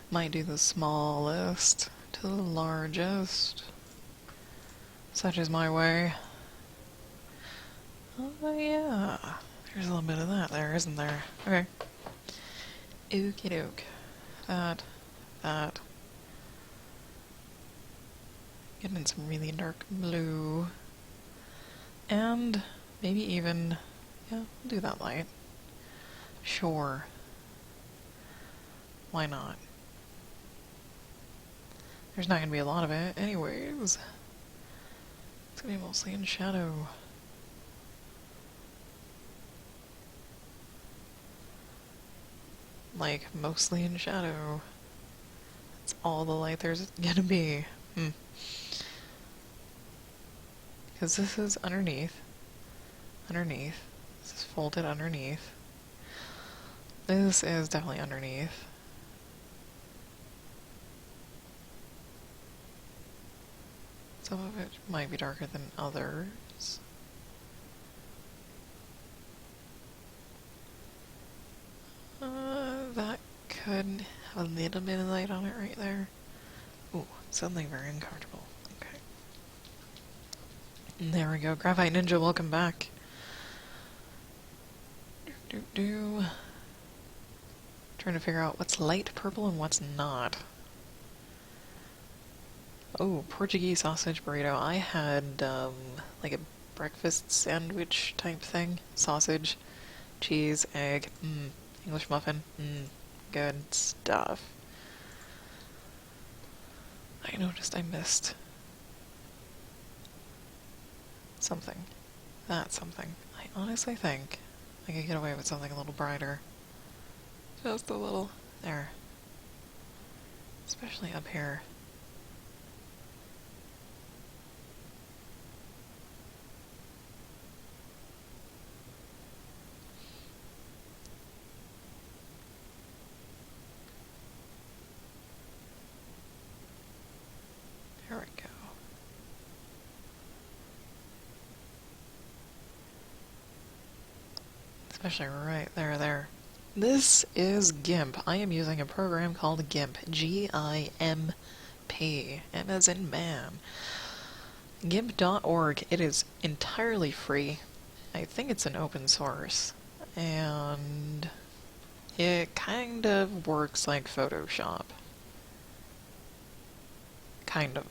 Might do the smallest to the largest. Such is my way. Oh, yeah. There's a little bit of that there, isn't there? Okay. Okie doke. That. Getting in some really dark blue. And maybe even, yeah, we'll do that light. Sure. Why not? There's not gonna be a lot of it anyways. It's gonna be mostly in shadow. Like, mostly in shadow. That's all the light there's gonna be. Because this is underneath. This is folded underneath. This is definitely underneath. Some of it might be darker than others. That could have a little bit of light on it right there. Ooh, suddenly very uncomfortable. Okay. And there we go. Graphite Ninja, welcome back. Trying to figure out what's light purple and what's not. Oh, Portuguese sausage burrito. I had, like a breakfast sandwich type thing. Sausage, cheese, egg, English muffin, good stuff. I noticed I missed something. That's something. I honestly think I could get away with something a little brighter. Just a little. There. Especially up here. There we go. Especially right there. This is GIMP. I am using a program called GIMP. G-I-M-P. M as in man. GIMP.org. It is entirely free. I think it's an open source. And it kind of works like Photoshop. Kind of.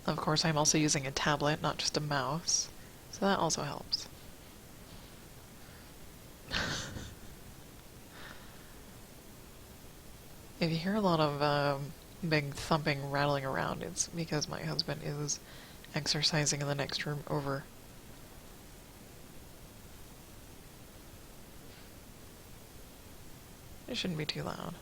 Of course, I'm also using a tablet, not just a mouse, so that also helps. If you hear a lot of big thumping, rattling around, it's because my husband is exercising in the next room over. It shouldn't be too loud.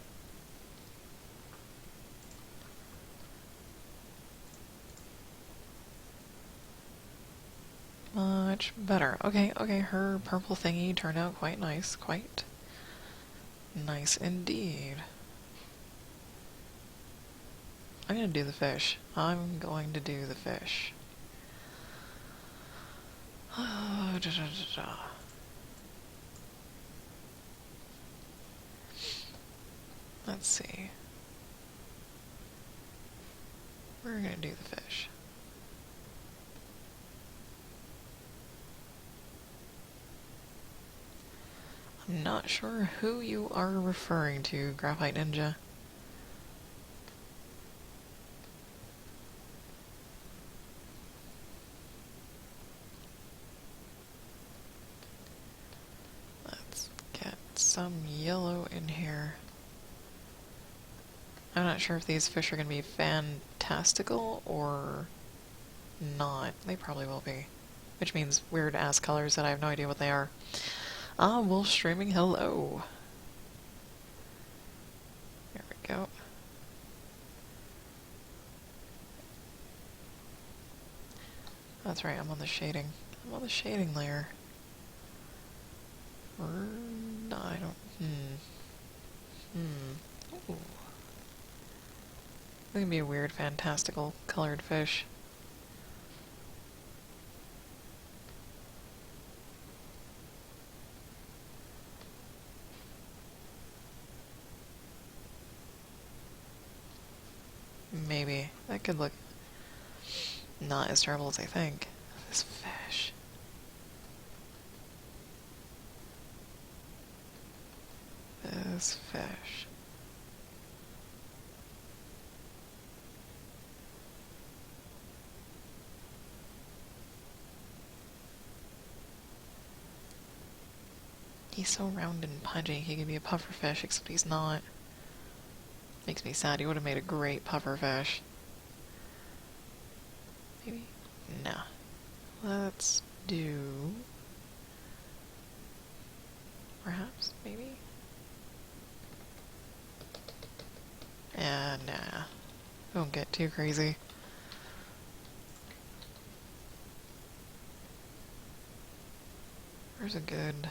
Much better. Okay, her purple thingy turned out quite nice. Quite nice indeed. I'm gonna do the fish. Let's see. We're gonna do the fish. I'm not sure who you are referring to, Graphite Ninja. Let's get some yellow in here. I'm not sure if these fish are going to be fantastical or not. They probably will be. Which means weird-ass colors that I have no idea what they are. Ah, Wolf streaming, hello. There we go. that's right, I'm on the shading. I'm on the shading layer. Or, no, I don't, Ooh. This could be a weird, fantastical, colored fish. Maybe. That could look not as terrible as I think. This fish. This fish. He's so round and pudgy. He could be a pufferfish, except he's not. Makes me sad. He would have made a great pufferfish. Maybe? No. Let's do... perhaps? Maybe? Yeah, nah. Don't get too crazy. Where's a good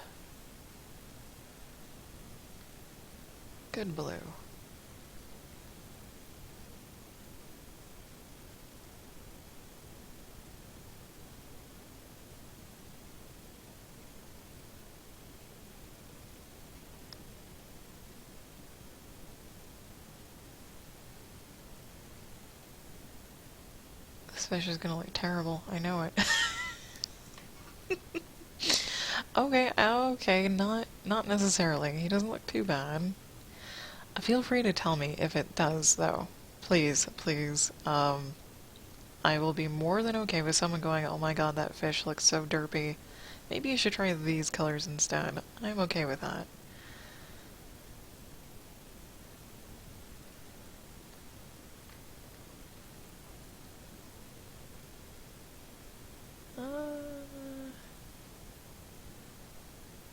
blue? This fish is gonna look terrible. I know it. Okay, not necessarily. He doesn't look too bad. Feel free to tell me if it does, though. Please, please. I will be more than okay with someone going, oh my god, that fish looks so derpy. Maybe you should try these colors instead. I'm okay with that.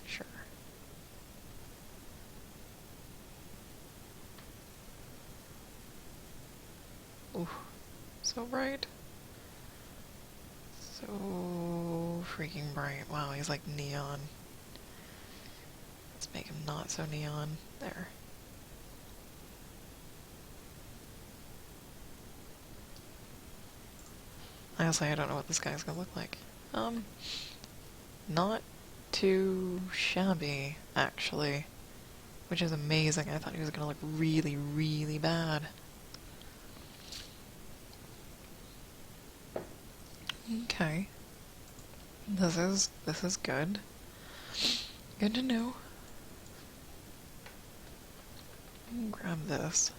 Sure. Ooh, so bright. So freaking bright. Wow, he's like neon. Let's make him not so neon. There. Honestly, I don't know what this guy's gonna look like. Not too shabby, actually. Which is amazing. I thought he was gonna look really, really bad. Okay. This is good. Good to know. Grab this.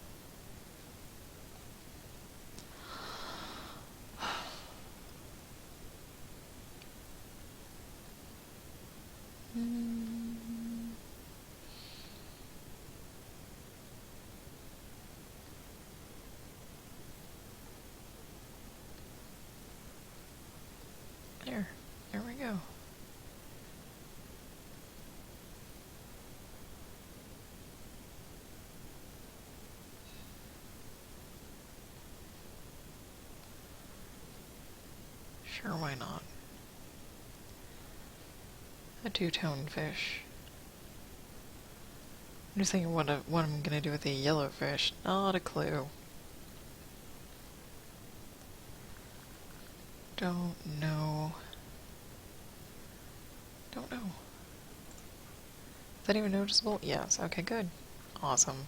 There we go. Sure, why not? A two-tone fish. I'm just thinking what I'm gonna do with the yellow fish. Not a clue. Don't know. Don't know. Is that even noticeable? Yes. Okay, good. Awesome.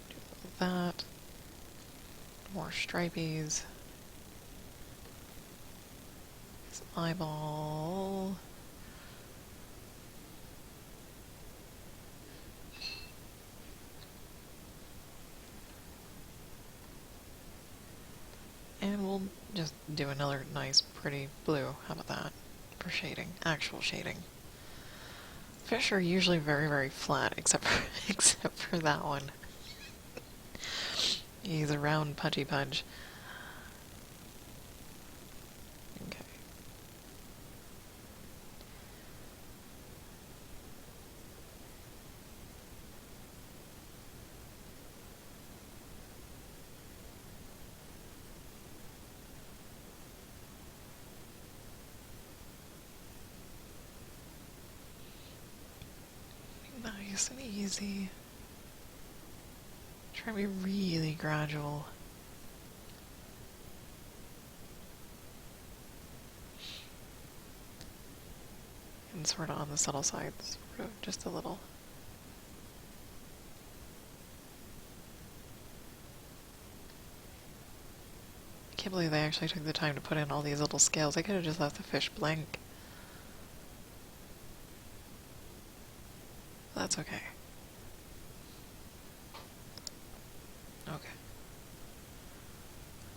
Do that. More stripies. His eyeball. And we'll just do another nice, pretty blue. How about that? For shading. Actual shading. Fish are usually very, very flat, except for that one. He's a round pudgy pudge. Okay. Nice and easy. Try to be really gradual. And sort of on the subtle side, sort of just a little. I can't believe they actually took the time to put in all these little scales. I could have just left the fish blank. That's okay. Okay.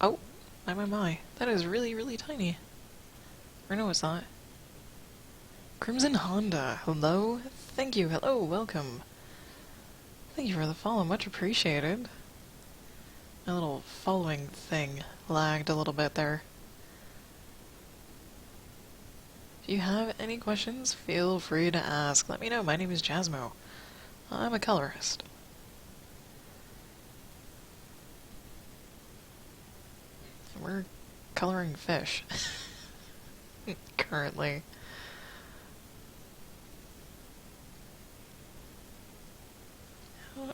Oh, my. That is really, really tiny. Or no, it's not. Crimson Honda, hello? Thank you, hello, welcome. Thank you for the follow, much appreciated. My little following thing lagged a little bit there. If you have any questions, feel free to ask. Let me know, my name is Jasmo. I'm a colorist. We're coloring fish. Currently.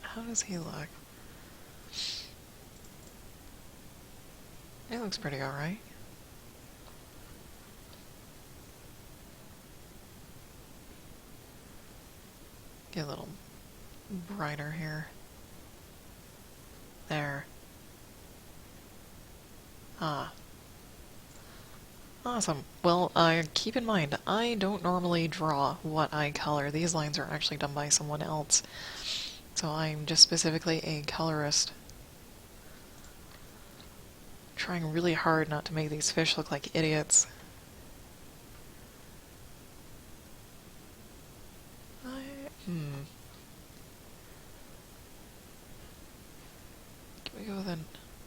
How does he look? He looks pretty alright. Get a little brighter here. There. Ah. Awesome. Well, keep in mind, I don't normally draw what I color. These lines are actually done by someone else. So I'm just specifically a colorist. Trying really hard not to make these fish look like idiots. Can we go with a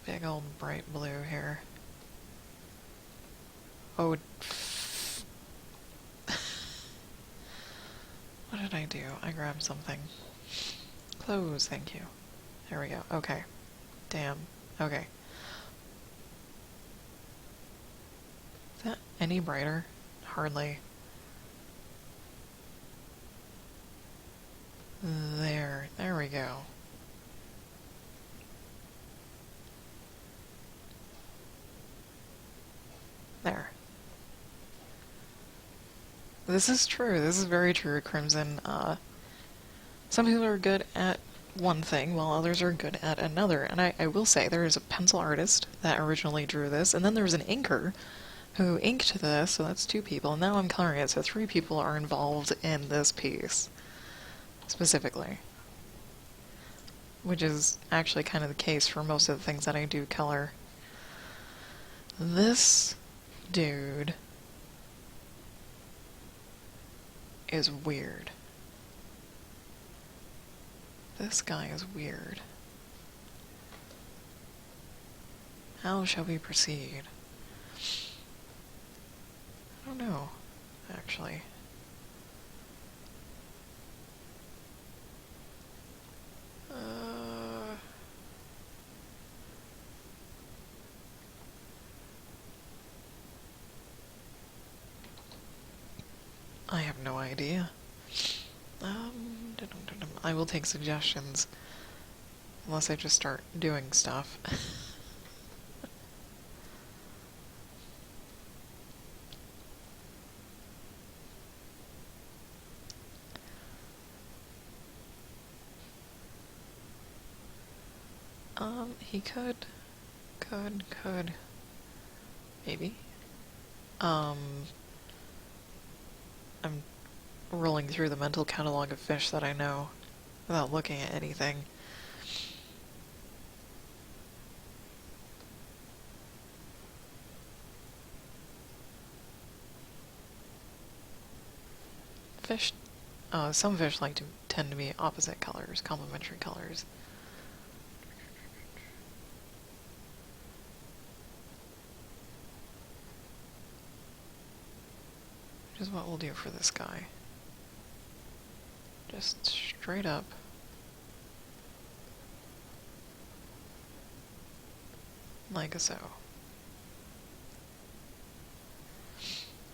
big old bright blue here? Oh, what did I do? I grabbed something. Close, thank you. There we go. Okay. Damn. Okay. Is that any brighter? Hardly. There we go. There. This is true. This is very true, Crimson. Some people are good at one thing, while others are good at another. And I will say, there is a pencil artist that originally drew this, and then there was an inker who inked this, so that's 2 people, and now I'm coloring it, so 3 people are involved in this piece, specifically. Which is actually kind of the case for most of the things that I do color. This dude is weird. This guy is weird. How shall we proceed? I don't know, actually. I have no idea. I will take suggestions. Unless I just start doing stuff. He could. Maybe. I'm rolling through the mental catalog of fish that I know without looking at anything. Fish, some fish tend to be opposite colors, complementary colors. Which is what we'll do for this guy. Just straight up. Like so.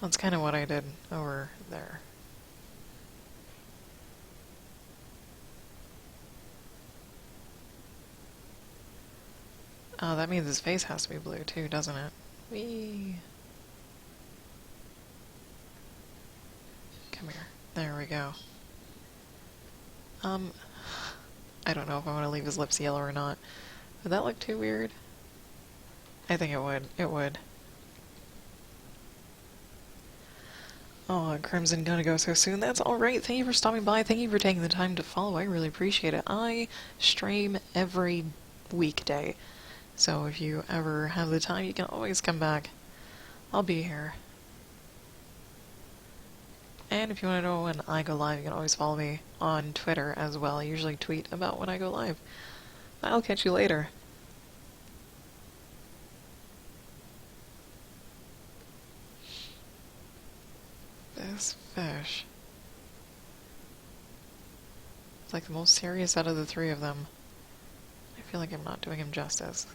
That's kind of what I did over there. Oh, that means his face has to be blue too, doesn't it? Whee! Come here. There we go. Um, I don't know if I want to leave his lips yellow or not. Would that look too weird? I think it would. It would. Oh, Crimson gonna go so soon. That's alright. Thank you for stopping by. Thank you for taking the time to follow. I really appreciate it. I stream every weekday. So if you ever have the time, you can always come back. I'll be here. And if you want to know when I go live, you can always follow me on Twitter as well. I usually tweet about when I go live. I'll catch you later. This fish. It's like the most serious out of the three of them. I feel like I'm not doing him justice.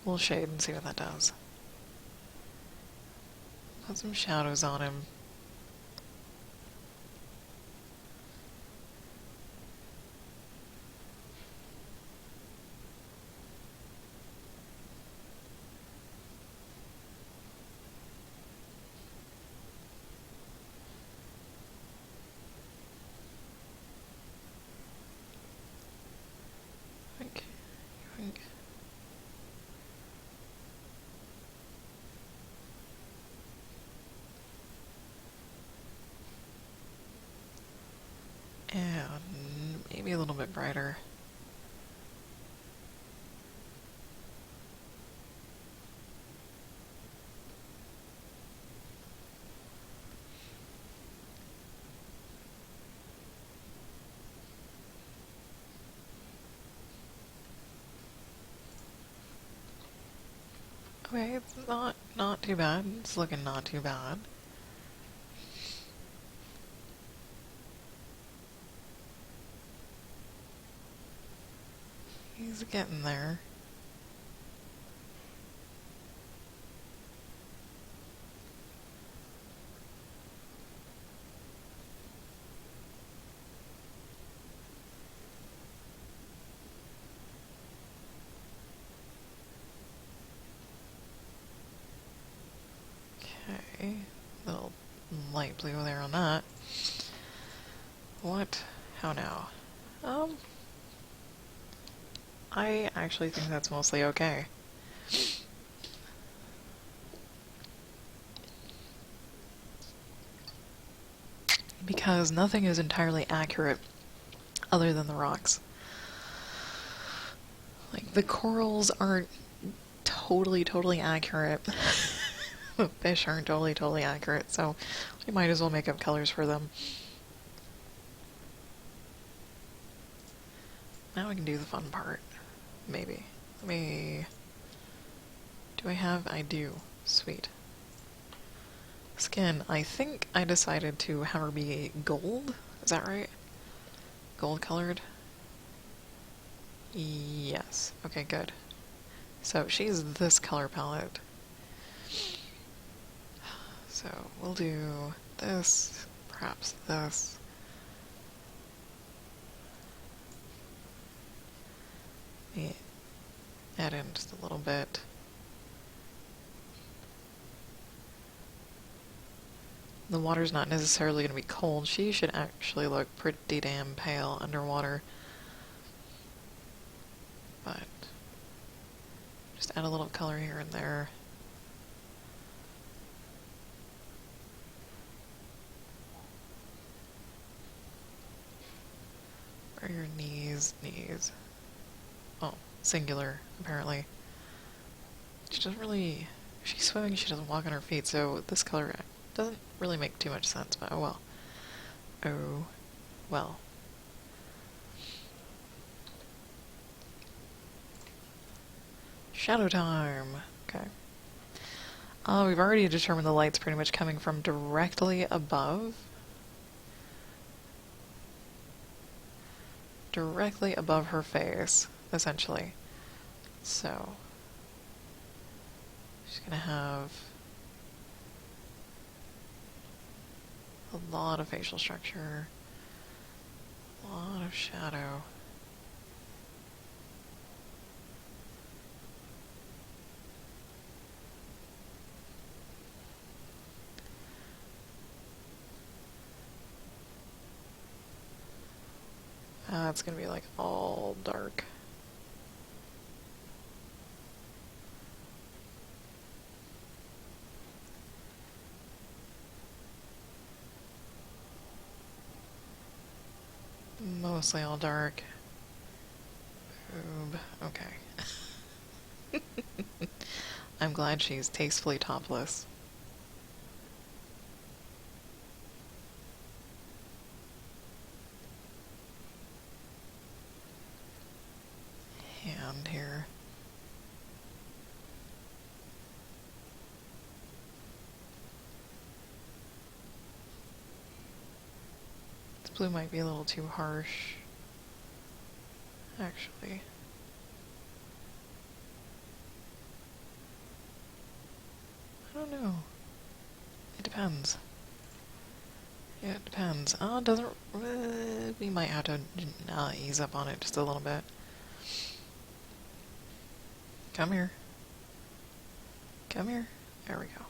We'll shade and see what that does. Put some shadows on him. Yoink, yoink. And maybe a little bit brighter. Okay, it's not too bad. It's looking not too bad. He's getting there. Okay, little light blue there on that. What? How now? I actually think that's mostly okay. Because nothing is entirely accurate other than the rocks. Like, the corals aren't totally accurate. The fish aren't totally accurate, so we might as well make up colors for them. Now we can do the fun part. Maybe. Let me... Do I have? I do. Sweet. Skin. I think I decided to have her be gold. Is that right? Gold colored? Yes. Okay, good. So she's this color palette. So we'll do this, perhaps this. Let me add in just a little bit. The water's not necessarily going to be cold. She should actually look pretty damn pale underwater. But just add a little color here and there. Where are your knees? Knees. Oh, singular, apparently. She doesn't really... If she's swimming, she doesn't walk on her feet, so this color doesn't really make too much sense, but oh well. Oh well. Shadow time! Okay. We've already determined the light's pretty much coming from directly above. Directly above her face, essentially. So, she's gonna have a lot of facial structure, a lot of shadow. It's gonna be like all dark. Mostly all dark. Boob. Okay. I'm glad she's tastefully topless. Hand here. This blue might be a little too harsh, actually. I don't know. It depends. Yeah, it depends. It doesn't... we might have to ease up on it just a little bit. Come here. Come here. There we go.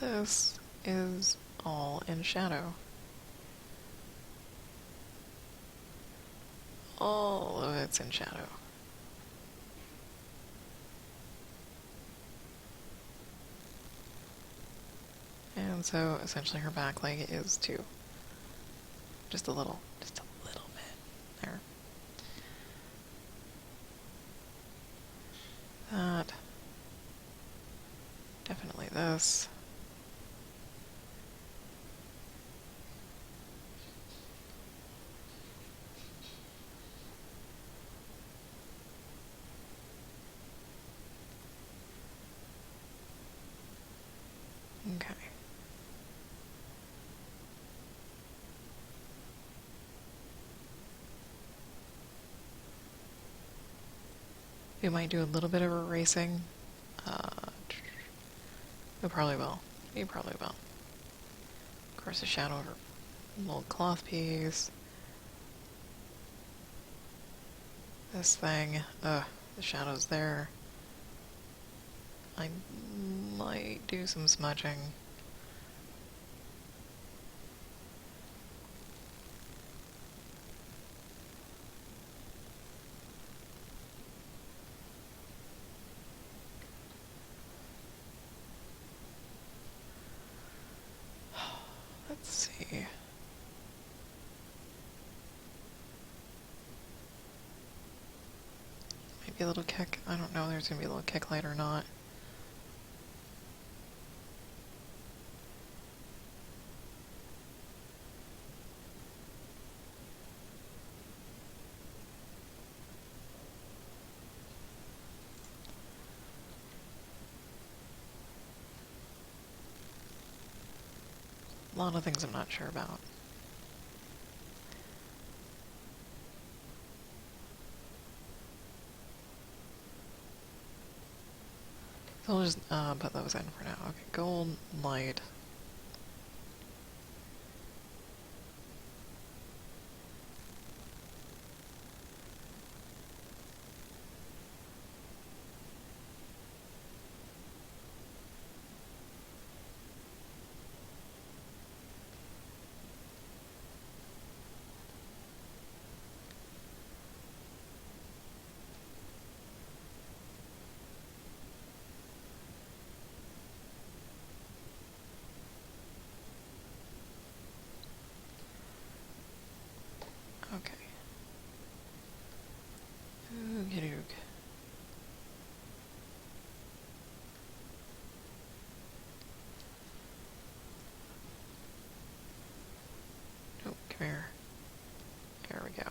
This is all in shadow. All of it's in shadow. And so, essentially, her back leg is too. Just a little bit. There. That. Definitely this. Okay. We might do a little bit of erasing. We probably will. You probably will. Of course, the shadow of her little cloth piece. This thing. The shadow's there. I might do some smudging. Let's see. Maybe a little kick. I don't know if there's gonna be a little kick light or not. A lot of things I'm not sure about. So I'll just put those in for now. Okay, gold, light. Okay. Oogie doog. Oh, come here. There we go.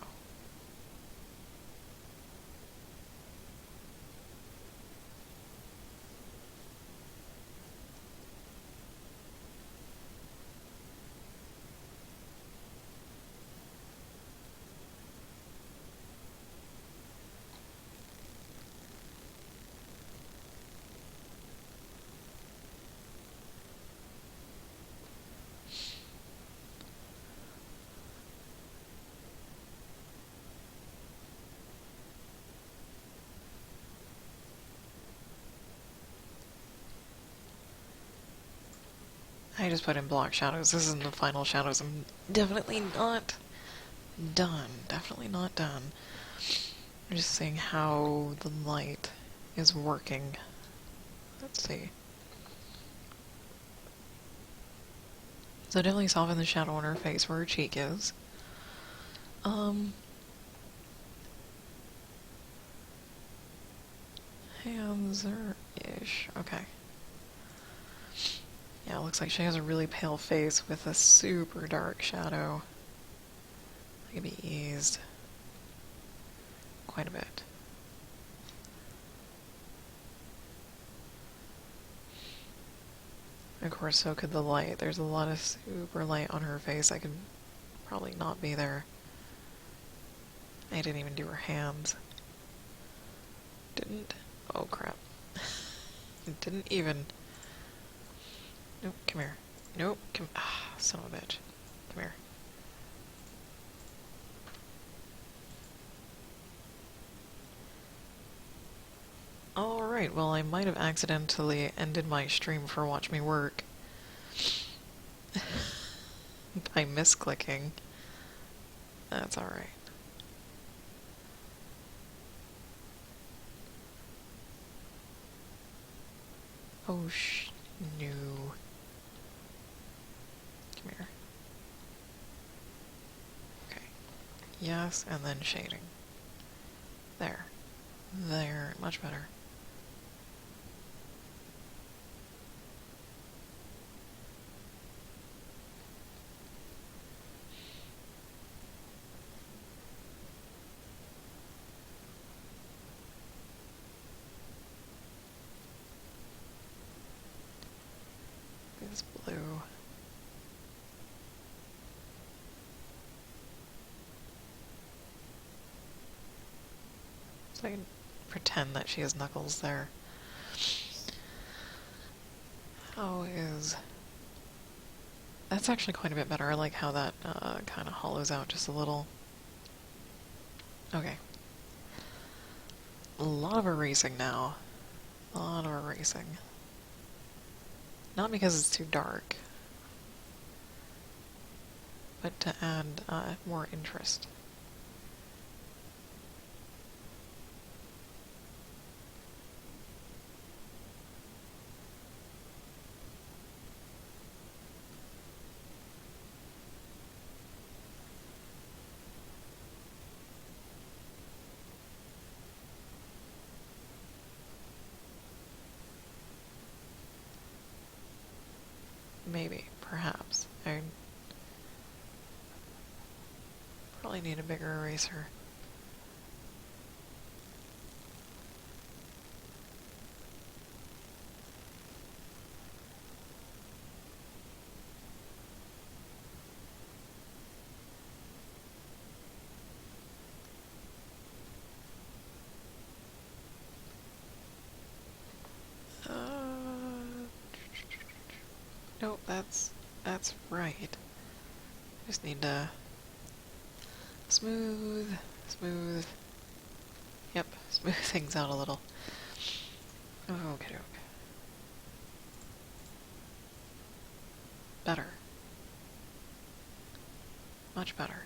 I just put in block shadows. This isn't the final shadows. I'm definitely not done. Definitely not done. I'm just seeing how the light is working. Let's see. So definitely soften the shadow on her face where her cheek is. Hands are ish. Okay. Yeah, it looks like she has a really pale face with a super dark shadow. That could be eased quite a bit. Of course, so could the light. There's a lot of super light on her face. I could probably not be there. I didn't even do her hands. Didn't. Oh, crap. Didn't even. Nope, come here. Nope, come. Ah, son of a bitch. Come here. Alright, well, I might have accidentally ended my stream for Watch Me Work by misclicking. That's alright. Oh, no. Come here. Okay. Yes, and then shading. There. There. Much better. This blue. So I can pretend that she has knuckles there. How is... That's actually quite a bit better. I like how that kind of hollows out just a little. Okay. A lot of erasing now. A lot of erasing. Not because it's too dark, but to add more interest. Maybe, perhaps. I probably need a bigger eraser. Nope, that's right. Just need to smooth. Yep, smooth things out a little. Okay. Better. Much better.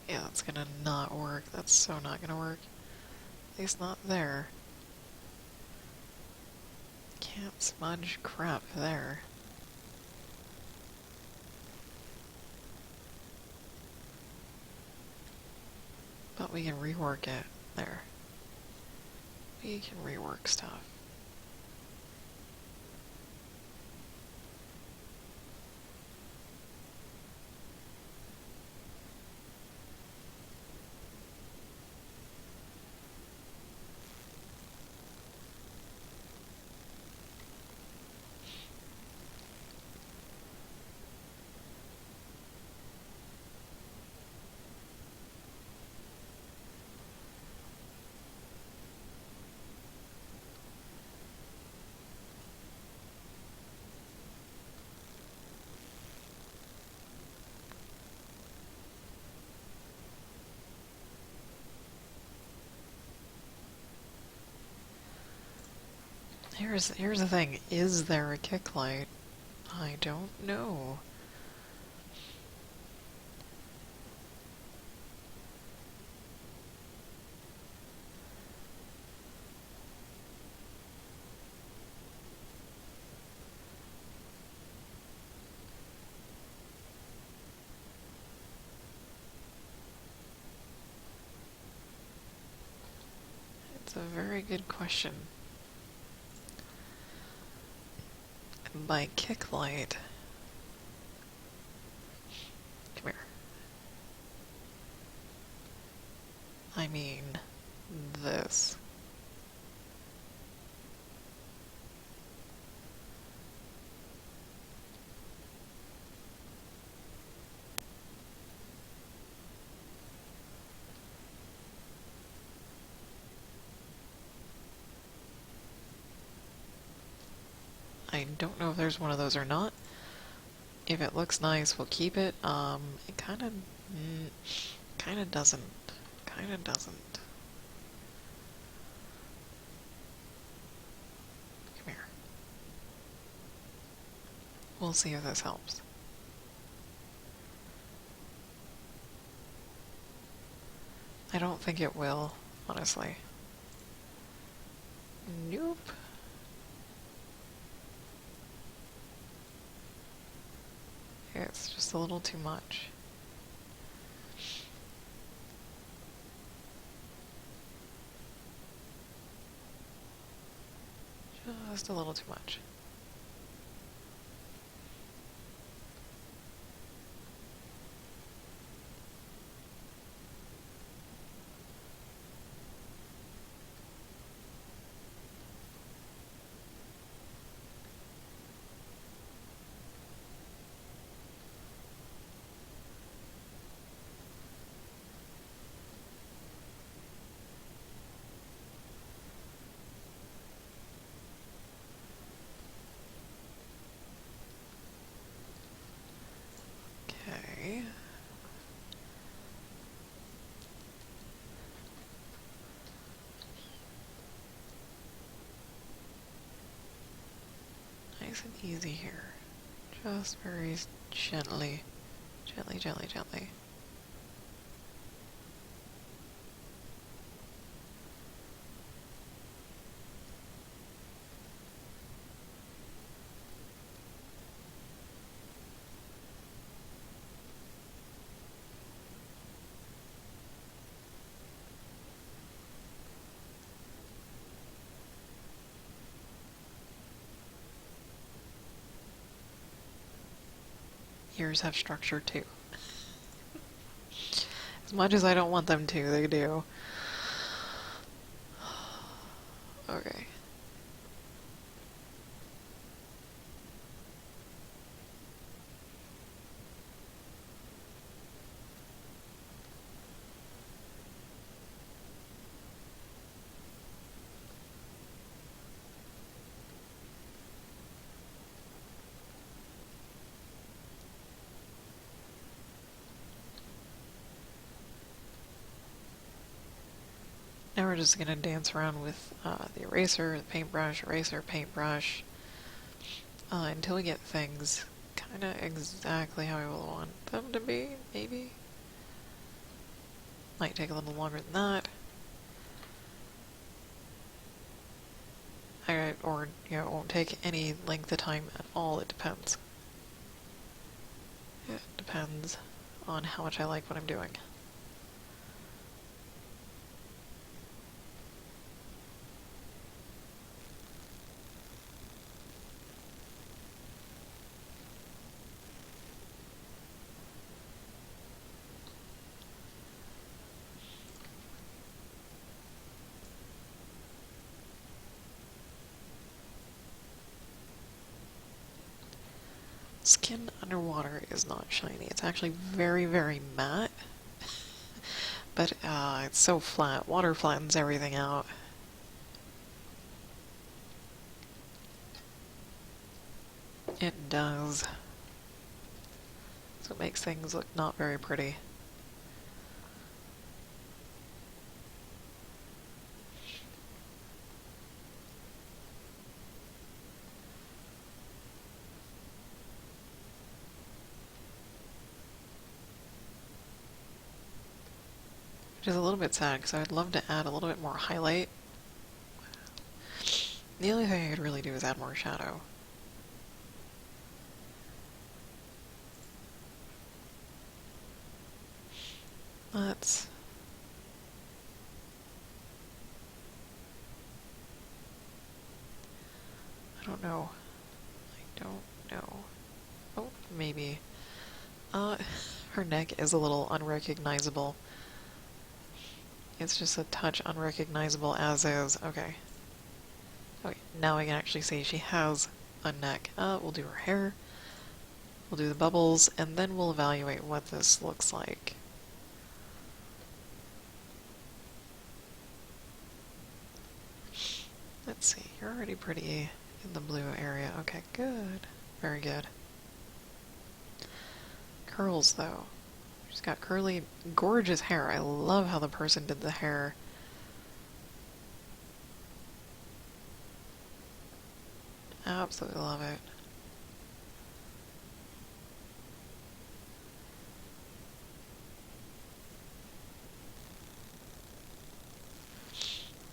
Yeah, that's gonna not work. That's so not gonna work. At least not there. Can't smudge crap there. But we can rework it. There. We can rework stuff. Here's the thing. Is there a kick light? I don't know. It's a very good question. By kick light, come here. I mean this. I don't know if there's one of those or not. If it looks nice, we'll keep it. It kind of doesn't. Kind of doesn't. Come here. We'll see if this helps. I don't think it will, honestly. Nope. It's just a little too much. Just a little too much. Okay. Nice and easy here. Just very gently. Gently, gently, gently. Yours have structure too. As much as I don't want them to, they do. Okay. Now we're just gonna dance around with the eraser, the paintbrush, eraser, paintbrush, until we get things kinda exactly how I will want them to be, maybe. Might take a little longer than that. Or, you know, it won't take any length of time at all, it depends. It depends on how much I like what I'm doing. Skin underwater is not shiny. It's actually very, very matte. But it's so flat. Water flattens everything out. It does. So it makes things look not very pretty. Which is a little bit sad because I would love to add a little bit more highlight. The only thing I could really do is add more shadow. Let's... I don't know. I don't know. Oh, maybe. Her neck is a little unrecognizable. It's just a touch unrecognizable as is. Okay. Okay, now I can actually see she has a neck. We'll do her hair. We'll do the bubbles, and then we'll evaluate what this looks like. Let's see, you're already pretty in the blue area. Okay, good. Very good. Curls, though. She's got curly, gorgeous hair. I love how the person did the hair. Absolutely love it.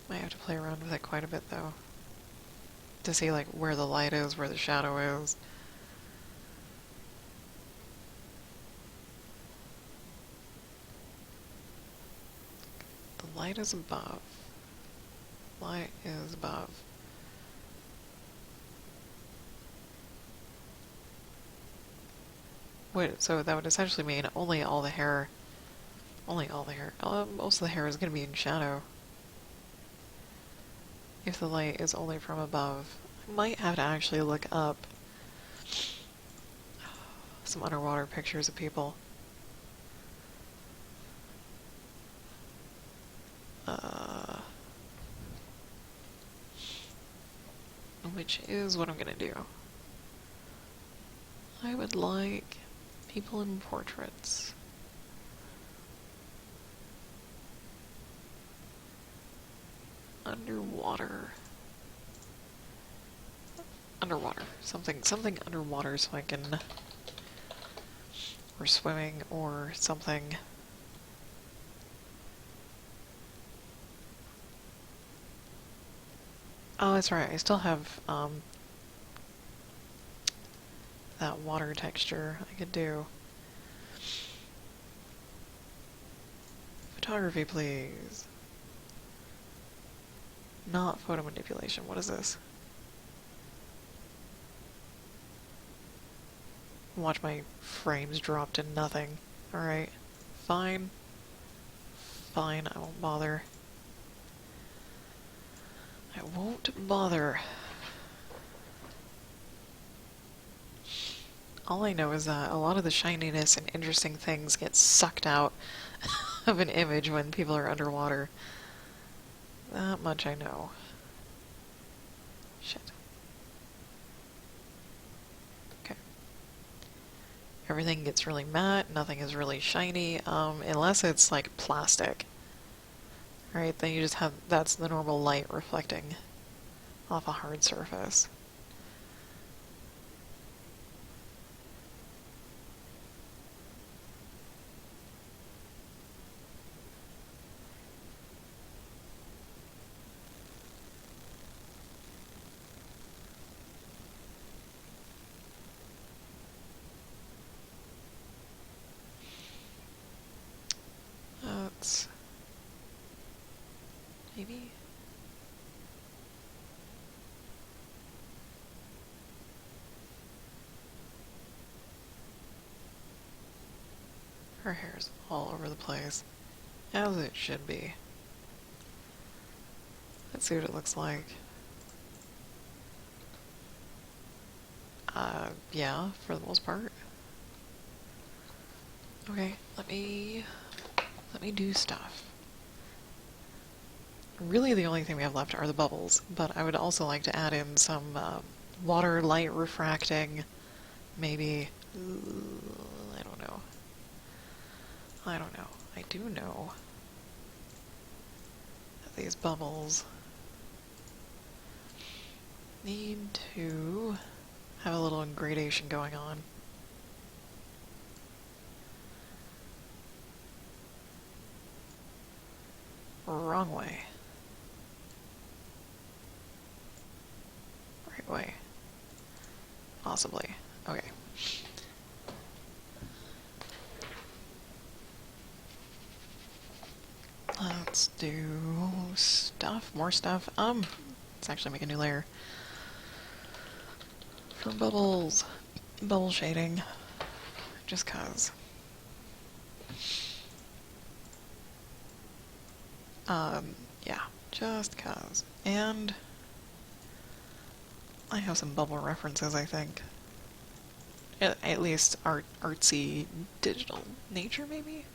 Might have to play around with it quite a bit, though, to see like where the light is, where the shadow is. The light is above. Light is above. Wait, so that would essentially mean only all the hair. Most of the hair is going to be in shadow. If the light is only from above. I might have to actually look up some underwater pictures of people. Which is what I'm gonna do. I would like people in portraits. Underwater. Underwater. Something underwater so I can... or swimming or something. Oh, that's right. I still have that water texture I could do. Photography, please. Not photo manipulation. What is this? Watch my frames drop to nothing. Alright. Fine. Fine, I won't bother. I won't bother. All I know is that a lot of the shininess and interesting things get sucked out of an image when people are underwater. That much I know. Shit. Okay. Everything gets really matte, nothing is really shiny, unless it's like plastic. Right, then you just have, that's the normal light reflecting off a hard surface. That's... maybe? Her hair's all over the place, as it should be. Let's see what it looks like. Yeah, for the most part. Okay, let me do stuff. Really the only thing we have left are the bubbles, but I would also like to add in some water light refracting, maybe. I don't know. I don't know. I do know that these bubbles need to have a little gradation going on. Wrong way. Right way. Possibly. Okay. Let's do stuff. More stuff. Let's actually make a new layer. For bubbles. Bubble shading. Just cause. Yeah. Just cause. And I have some bubble references, I think. At least artsy digital nature, maybe?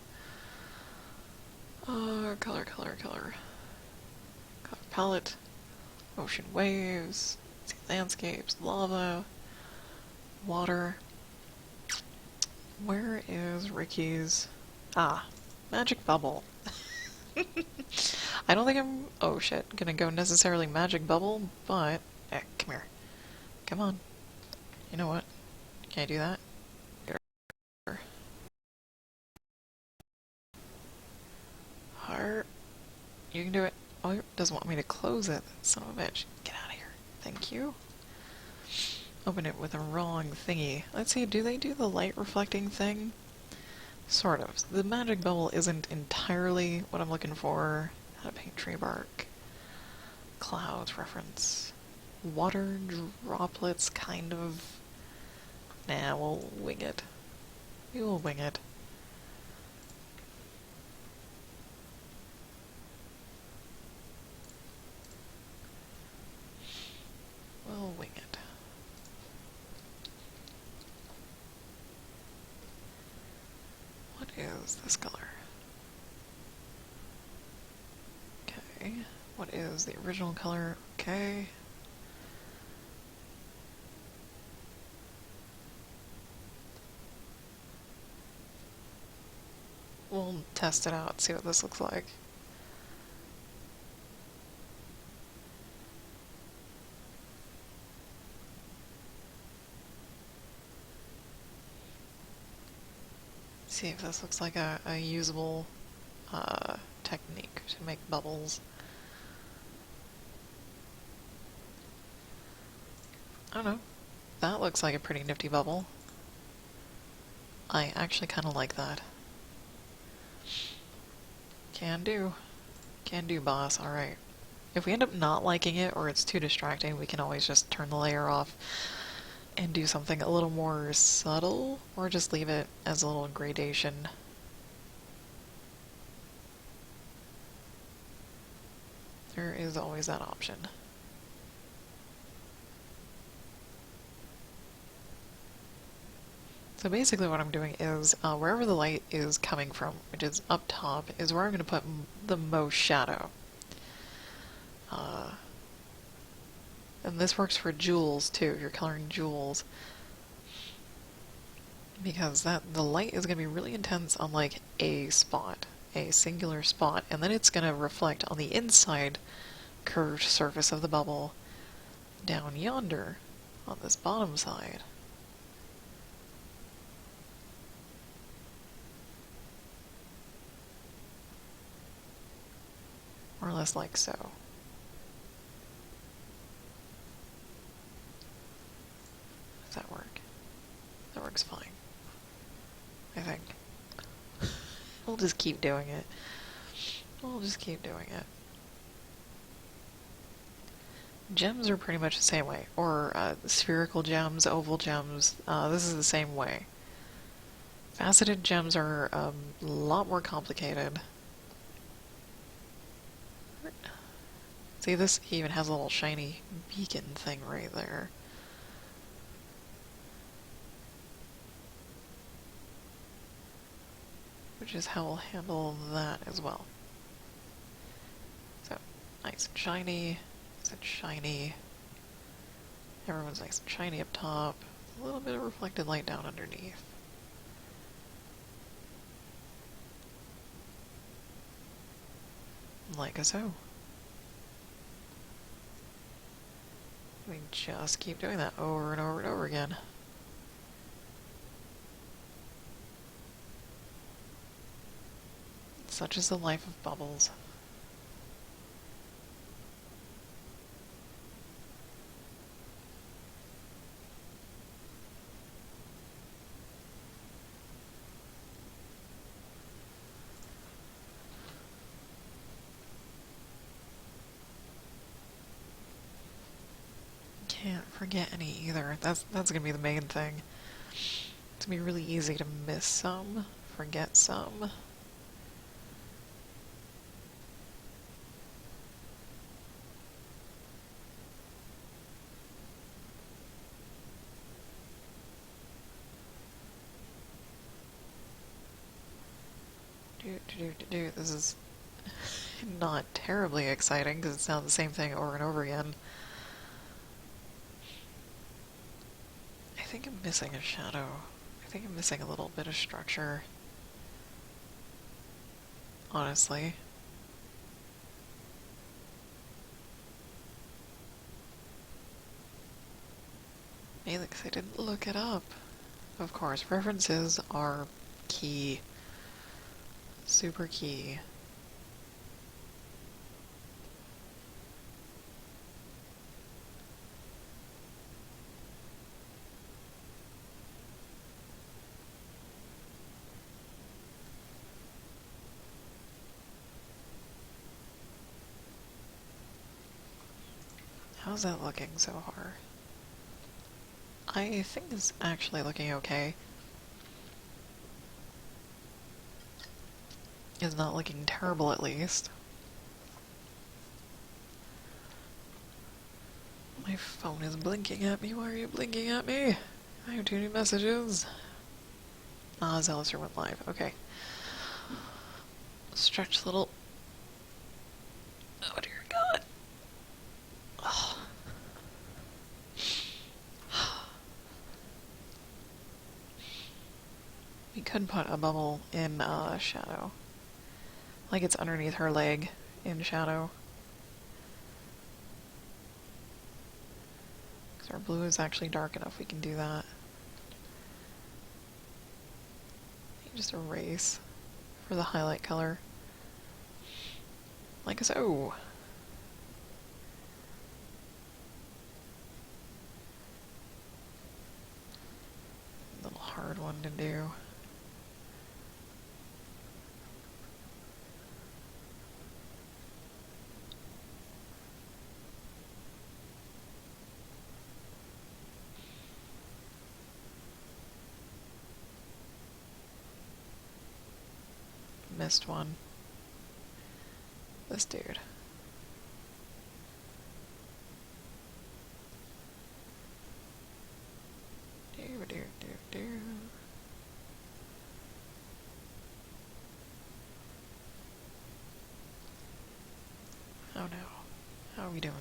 Color. Color palette. Ocean waves. Landscapes. Lava. Water. Where is Ricky's... Ah, magic bubble. I don't think I'm, oh shit, gonna go necessarily magic bubble, but... come here. Come on. You know what? Can I do that? Heart. You can do it. Oh, it doesn't want me to close it. Son of a bitch. Get out of here. Thank you. Open it with a wrong thingy. Let's see, do they do the light reflecting thing? Sort of. The magic bubble isn't entirely what I'm looking for. How to paint tree bark. Clouds reference. Water droplets, kind of. Nah, we'll wing it. We will wing it. We'll wing it. What is this color? Okay. What is the original color? Okay. We'll test it out, see what this looks like. See if this looks like a usable technique to make bubbles. I don't know. That looks like a pretty nifty bubble. I actually kind of like that. Can do. Can do, boss. Alright. If we end up not liking it or it's too distracting, we can always just turn the layer off and do something a little more subtle, or just leave it as a little gradation. There is always that option. So basically what I'm doing is, wherever the light is coming from, which is up top, is where I'm going to put the most shadow. And this works for jewels too, if you're coloring jewels. Because the light is going to be really intense on like a spot, a singular spot, and then it's going to reflect on the inside curved surface of the bubble down yonder on this bottom side. More or less like so. Does that work? That works fine, I think. We'll just keep doing it. We'll just keep doing it. Gems are pretty much the same way, or spherical gems, oval gems, this is the same way. Faceted gems are a lot more complicated. See, this even has a little shiny beacon thing right there. Which is how we'll handle that as well. So, nice and shiny, nice and shiny. Everyone's nice and shiny up top. A little bit of reflected light down underneath. Like so. We just keep doing that over and over and over again. Such is the life of bubbles. forget any either. That's gonna be the main thing. It's gonna be really easy to miss some, forget some. This is not terribly exciting because it's now the same thing over and over again. I think I'm missing a shadow. I think I'm missing a little bit of structure. Honestly. Mainly because I didn't look it up. Of course, references are key. Super key. How's that looking so far? I think it's actually looking okay. It's not looking terrible, at least. My phone is blinking at me. Why are you blinking at me? I have too many messages. Ah, Zealous went live. Okay. Stretch little. Oh dear God. Oh. We could put a bubble in shadow. Like it's underneath her leg in shadow. Because our blue is actually dark enough, we can do that. Just erase for the highlight color. Like so. A little hard one to do. Missed one. This dude. Oh no. How are we doing?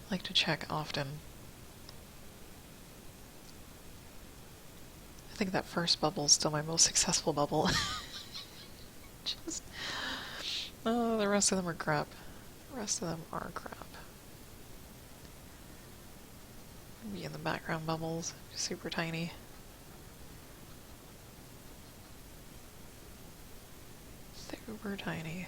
I like to check often. I think that first bubble is still my most successful bubble. Just... Oh, the rest of them are crap. The rest of them are crap. Be in the background bubbles. Super tiny. Super tiny.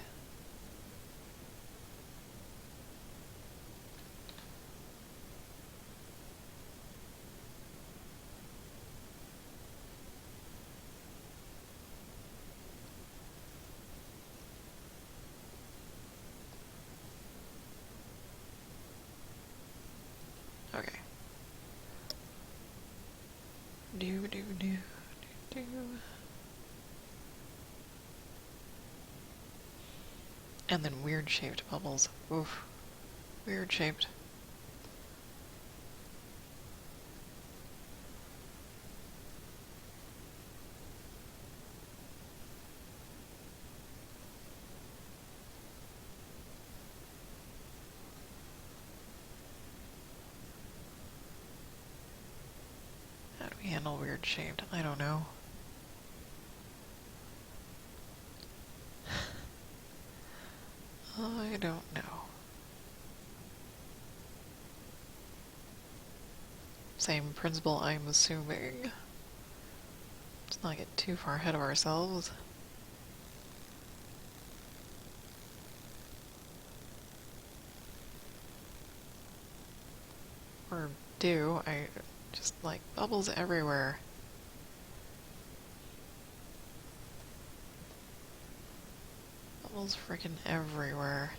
Okay. Do. And then weird shaped bubbles. Oof. Weird shaped. How do we handle weird shaped? I don't know. I don't know. Same principle, I'm assuming. Let's not get too far ahead of ourselves. Or do. I just like bubbles everywhere. Bubbles freaking everywhere.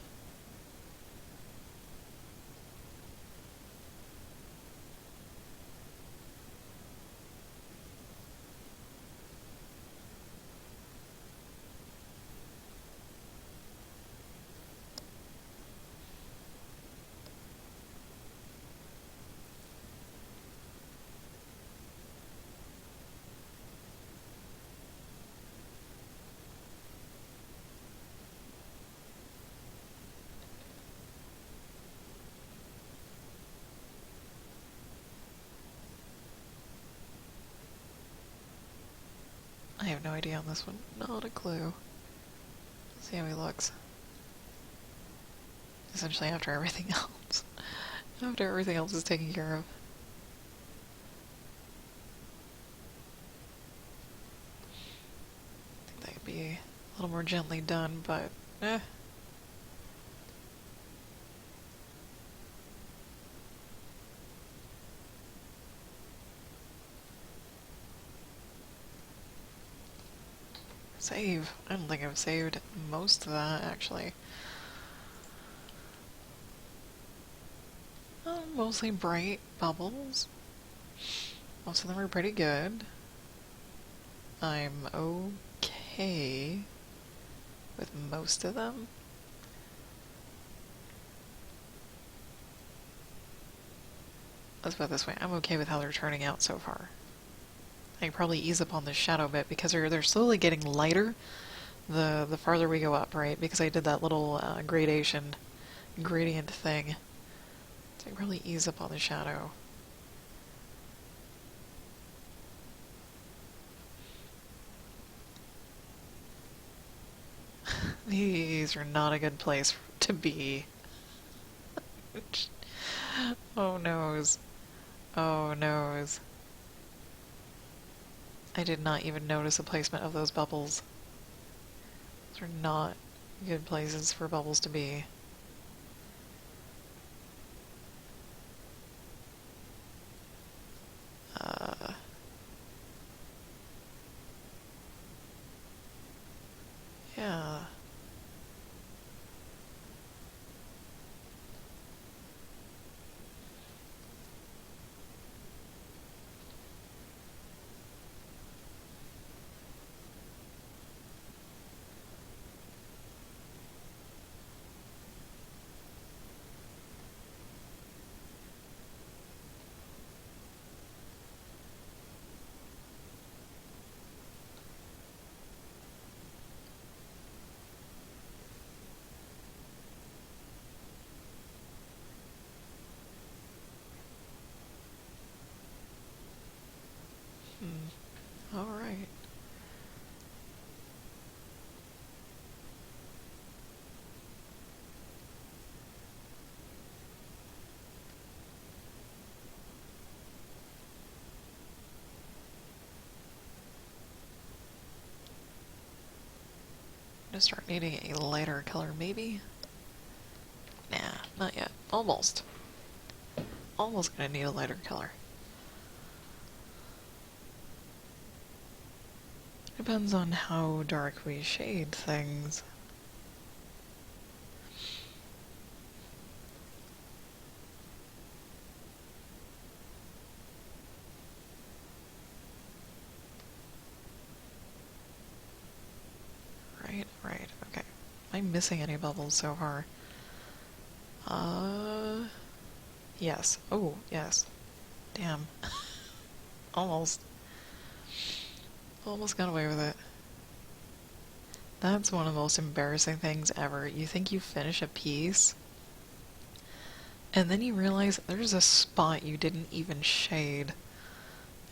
have no idea on this one. Not a clue. Let's see how he looks. Essentially after everything else. After everything else is taken care of. I think that could be a little more gently done, but eh. Save. I don't think I've saved most of that, actually. Mostly bright bubbles. Most of them are pretty good. I'm okay with most of them. Let's put it this way, I'm okay with how they're turning out so far. I can probably ease up on the shadow bit because they're slowly getting lighter the farther we go up, right? Because I did that little gradient thing. So I can probably ease up on the shadow. These are not a good place to be. Oh noes. Oh noes. I did not even notice the placement of those bubbles. Those are not good places for bubbles to be. Yeah. Alright. I'm gonna start needing a lighter color, maybe? Nah, not yet. Almost. Almost gonna need a lighter color. Depends on how dark we shade things. Right, okay. Am I missing any bubbles so far? Yes. Oh, yes. Damn. Almost. Almost got away with it. That's one of the most embarrassing things ever. You think you finish a piece, and then you realize there's a spot you didn't even shade.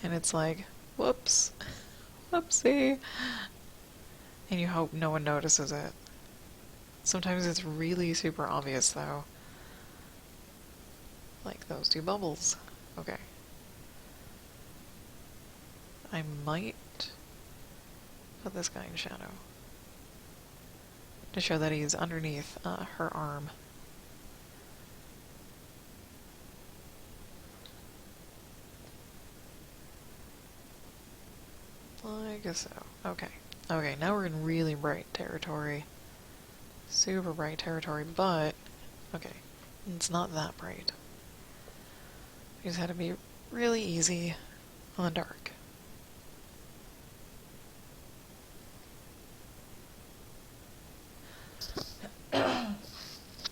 And it's like, whoops. Whoopsie. And you hope no one notices it. Sometimes it's really super obvious, though. Like those two bubbles. Okay. I might put this guy in shadow to show that he's underneath her arm. I guess so. Okay. Okay, now we're in really bright territory. Super bright territory, but... okay. It's not that bright. We just had to be really easy on the dark.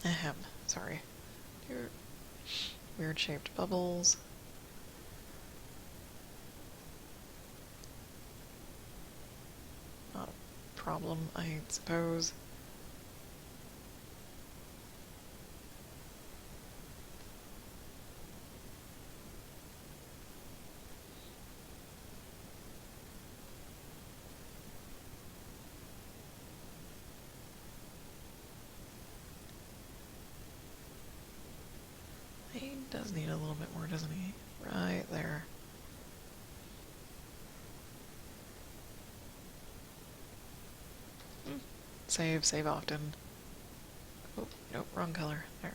Ahem. Sorry. Weird shaped bubbles. Not a problem, I suppose. Does need a little bit more, doesn't he? Right there. Save often. Oh, nope, wrong color. There.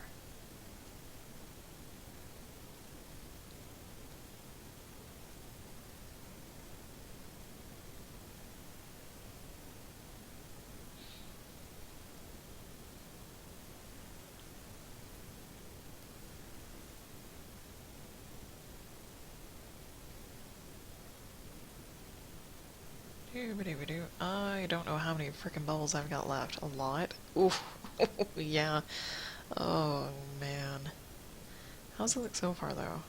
I don't know how many freaking bubbles I've got left. A lot? Oof. Yeah. Oh, man. How's it look so far, though?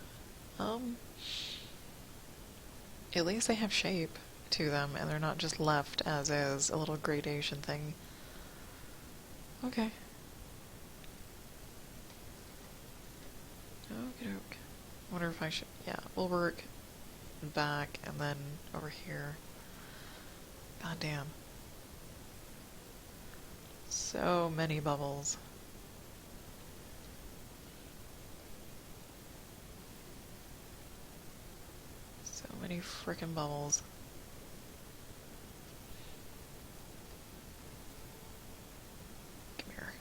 At least they have shape to them, and they're not just left as is, a little gradation thing. Okay. Okey-doke. Wonder if I should... Yeah, we'll work back and then over here. God damn. So many bubbles. So many frickin' bubbles. Come here.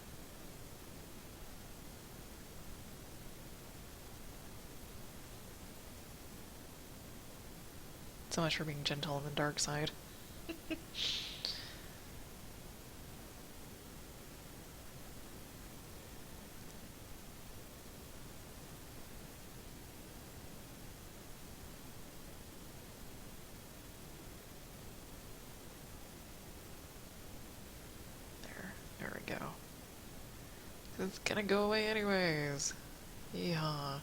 So much for being gentle on the dark side. There we go. It's gonna go away anyways. Yeehaw.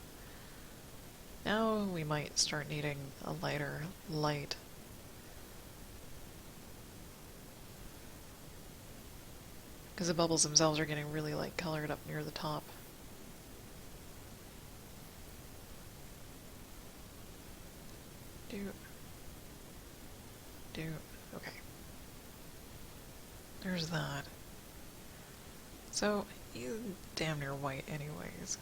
Now we might start needing a lighter light. Because the bubbles themselves are getting really light colored up near the top. Okay. There's that. So, he's damn near white anyways.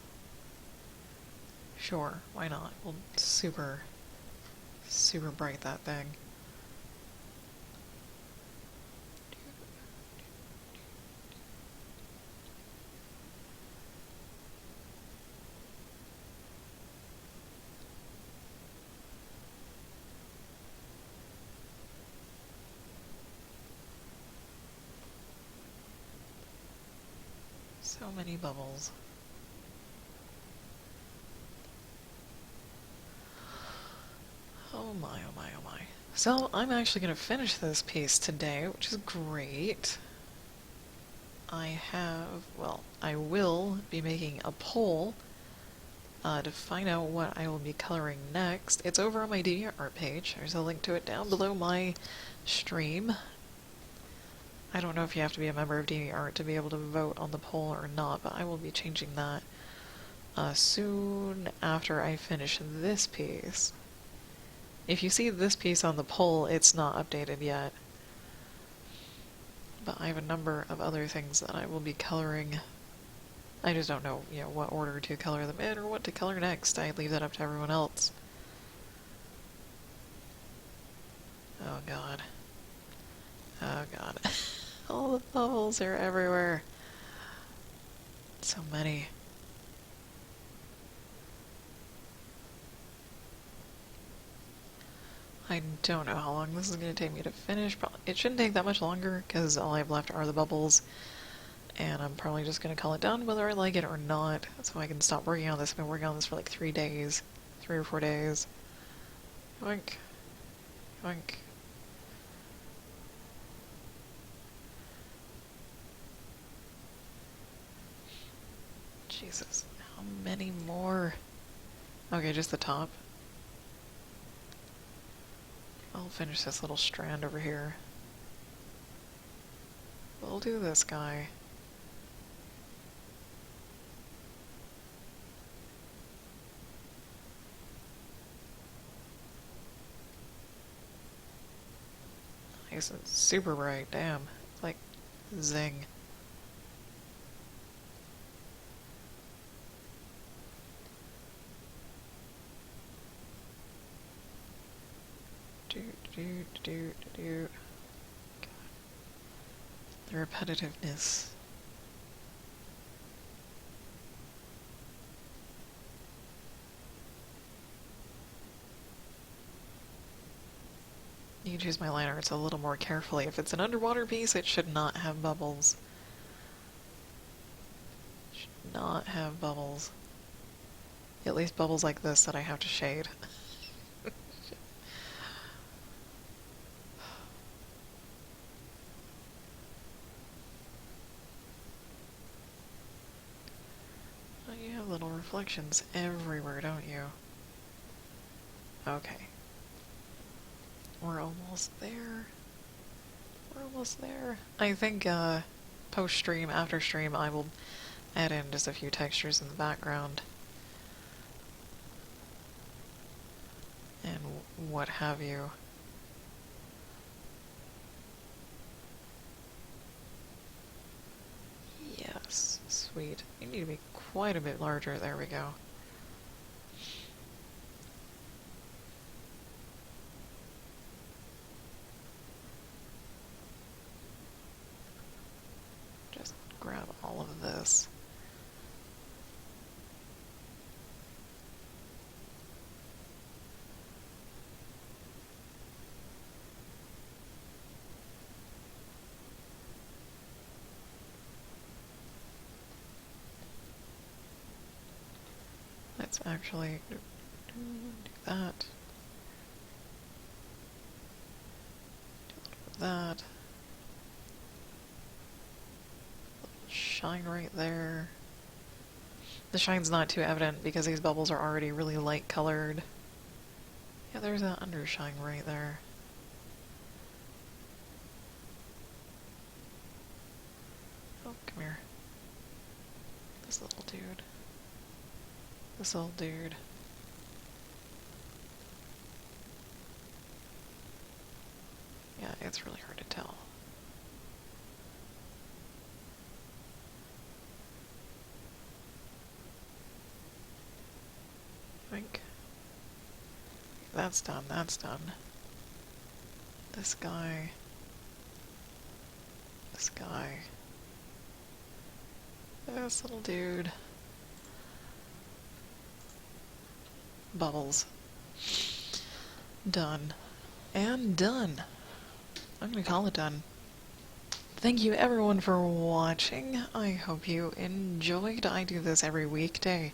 Sure, why not? We'll super bright that thing. So many bubbles. Oh my, oh my, oh my. So, I'm actually going to finish this piece today, which is great. I will be making a poll to find out what I will be coloring next. It's over on my DeviantArt page. There's a link to it down below my stream. I don't know if you have to be a member of DeviantArt to be able to vote on the poll or not, but I will be changing that soon after I finish this piece. If you see this piece on the poll, it's not updated yet. But I have a number of other things that I will be coloring. I just don't know, what order to color them in or what to color next. I leave that up to everyone else. Oh god. Oh god. All the bubbles are everywhere. So many. I don't know how long this is going to take me to finish. It shouldn't take that much longer, because all I have left are the bubbles. And I'm probably just going to call it done whether I like it or not, so I can stop working on this. I've been working on this for like 3 days. 3 or 4 days. Yoink. Yoink. Jesus, how many more? Okay, just the top. I'll finish this little strand over here. We'll do this guy. Nice and super bright, damn. It's like zing. The repetitiveness. You choose my liner, it's a little more carefully. If it's an underwater piece, it should not have bubbles. Should not have bubbles. At least bubbles like this that I have to shade. Oh, you have little reflections everywhere, don't you? Okay. We're almost there. We're almost there. I think, post-stream, after stream, I will add in just a few textures in the background. And what have you. Yes, sweet. You need to be quite a bit larger. There we go. Just grab all of this. Let's actually do that. Do that. Shine right there. The shine's not too evident because these bubbles are already really light colored. Yeah, there's an undershine right there. Oh, come here. This little dude. This old dude. Yeah, it's really hard to tell. I think that's done, that's done. This guy. This guy. This little dude. Bubbles. Done. And done. I'm gonna call it done. Thank you everyone for watching. I hope you enjoyed. I do this every weekday.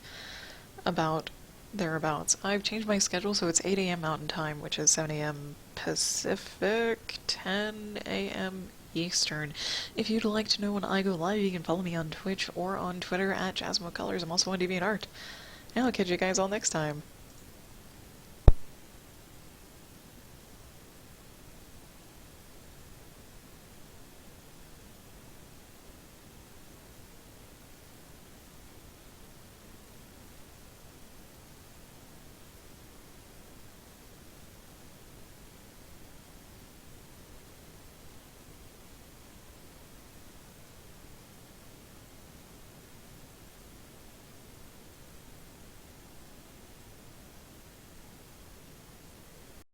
About thereabouts. I've changed my schedule so it's 8 a.m. Mountain Time, which is 7 a.m. Pacific, 10 a.m. Eastern. If you'd like to know when I go live, you can follow me on Twitch or on Twitter at JasmoColors. I'm also on DeviantArt. And I'll catch you guys all next time.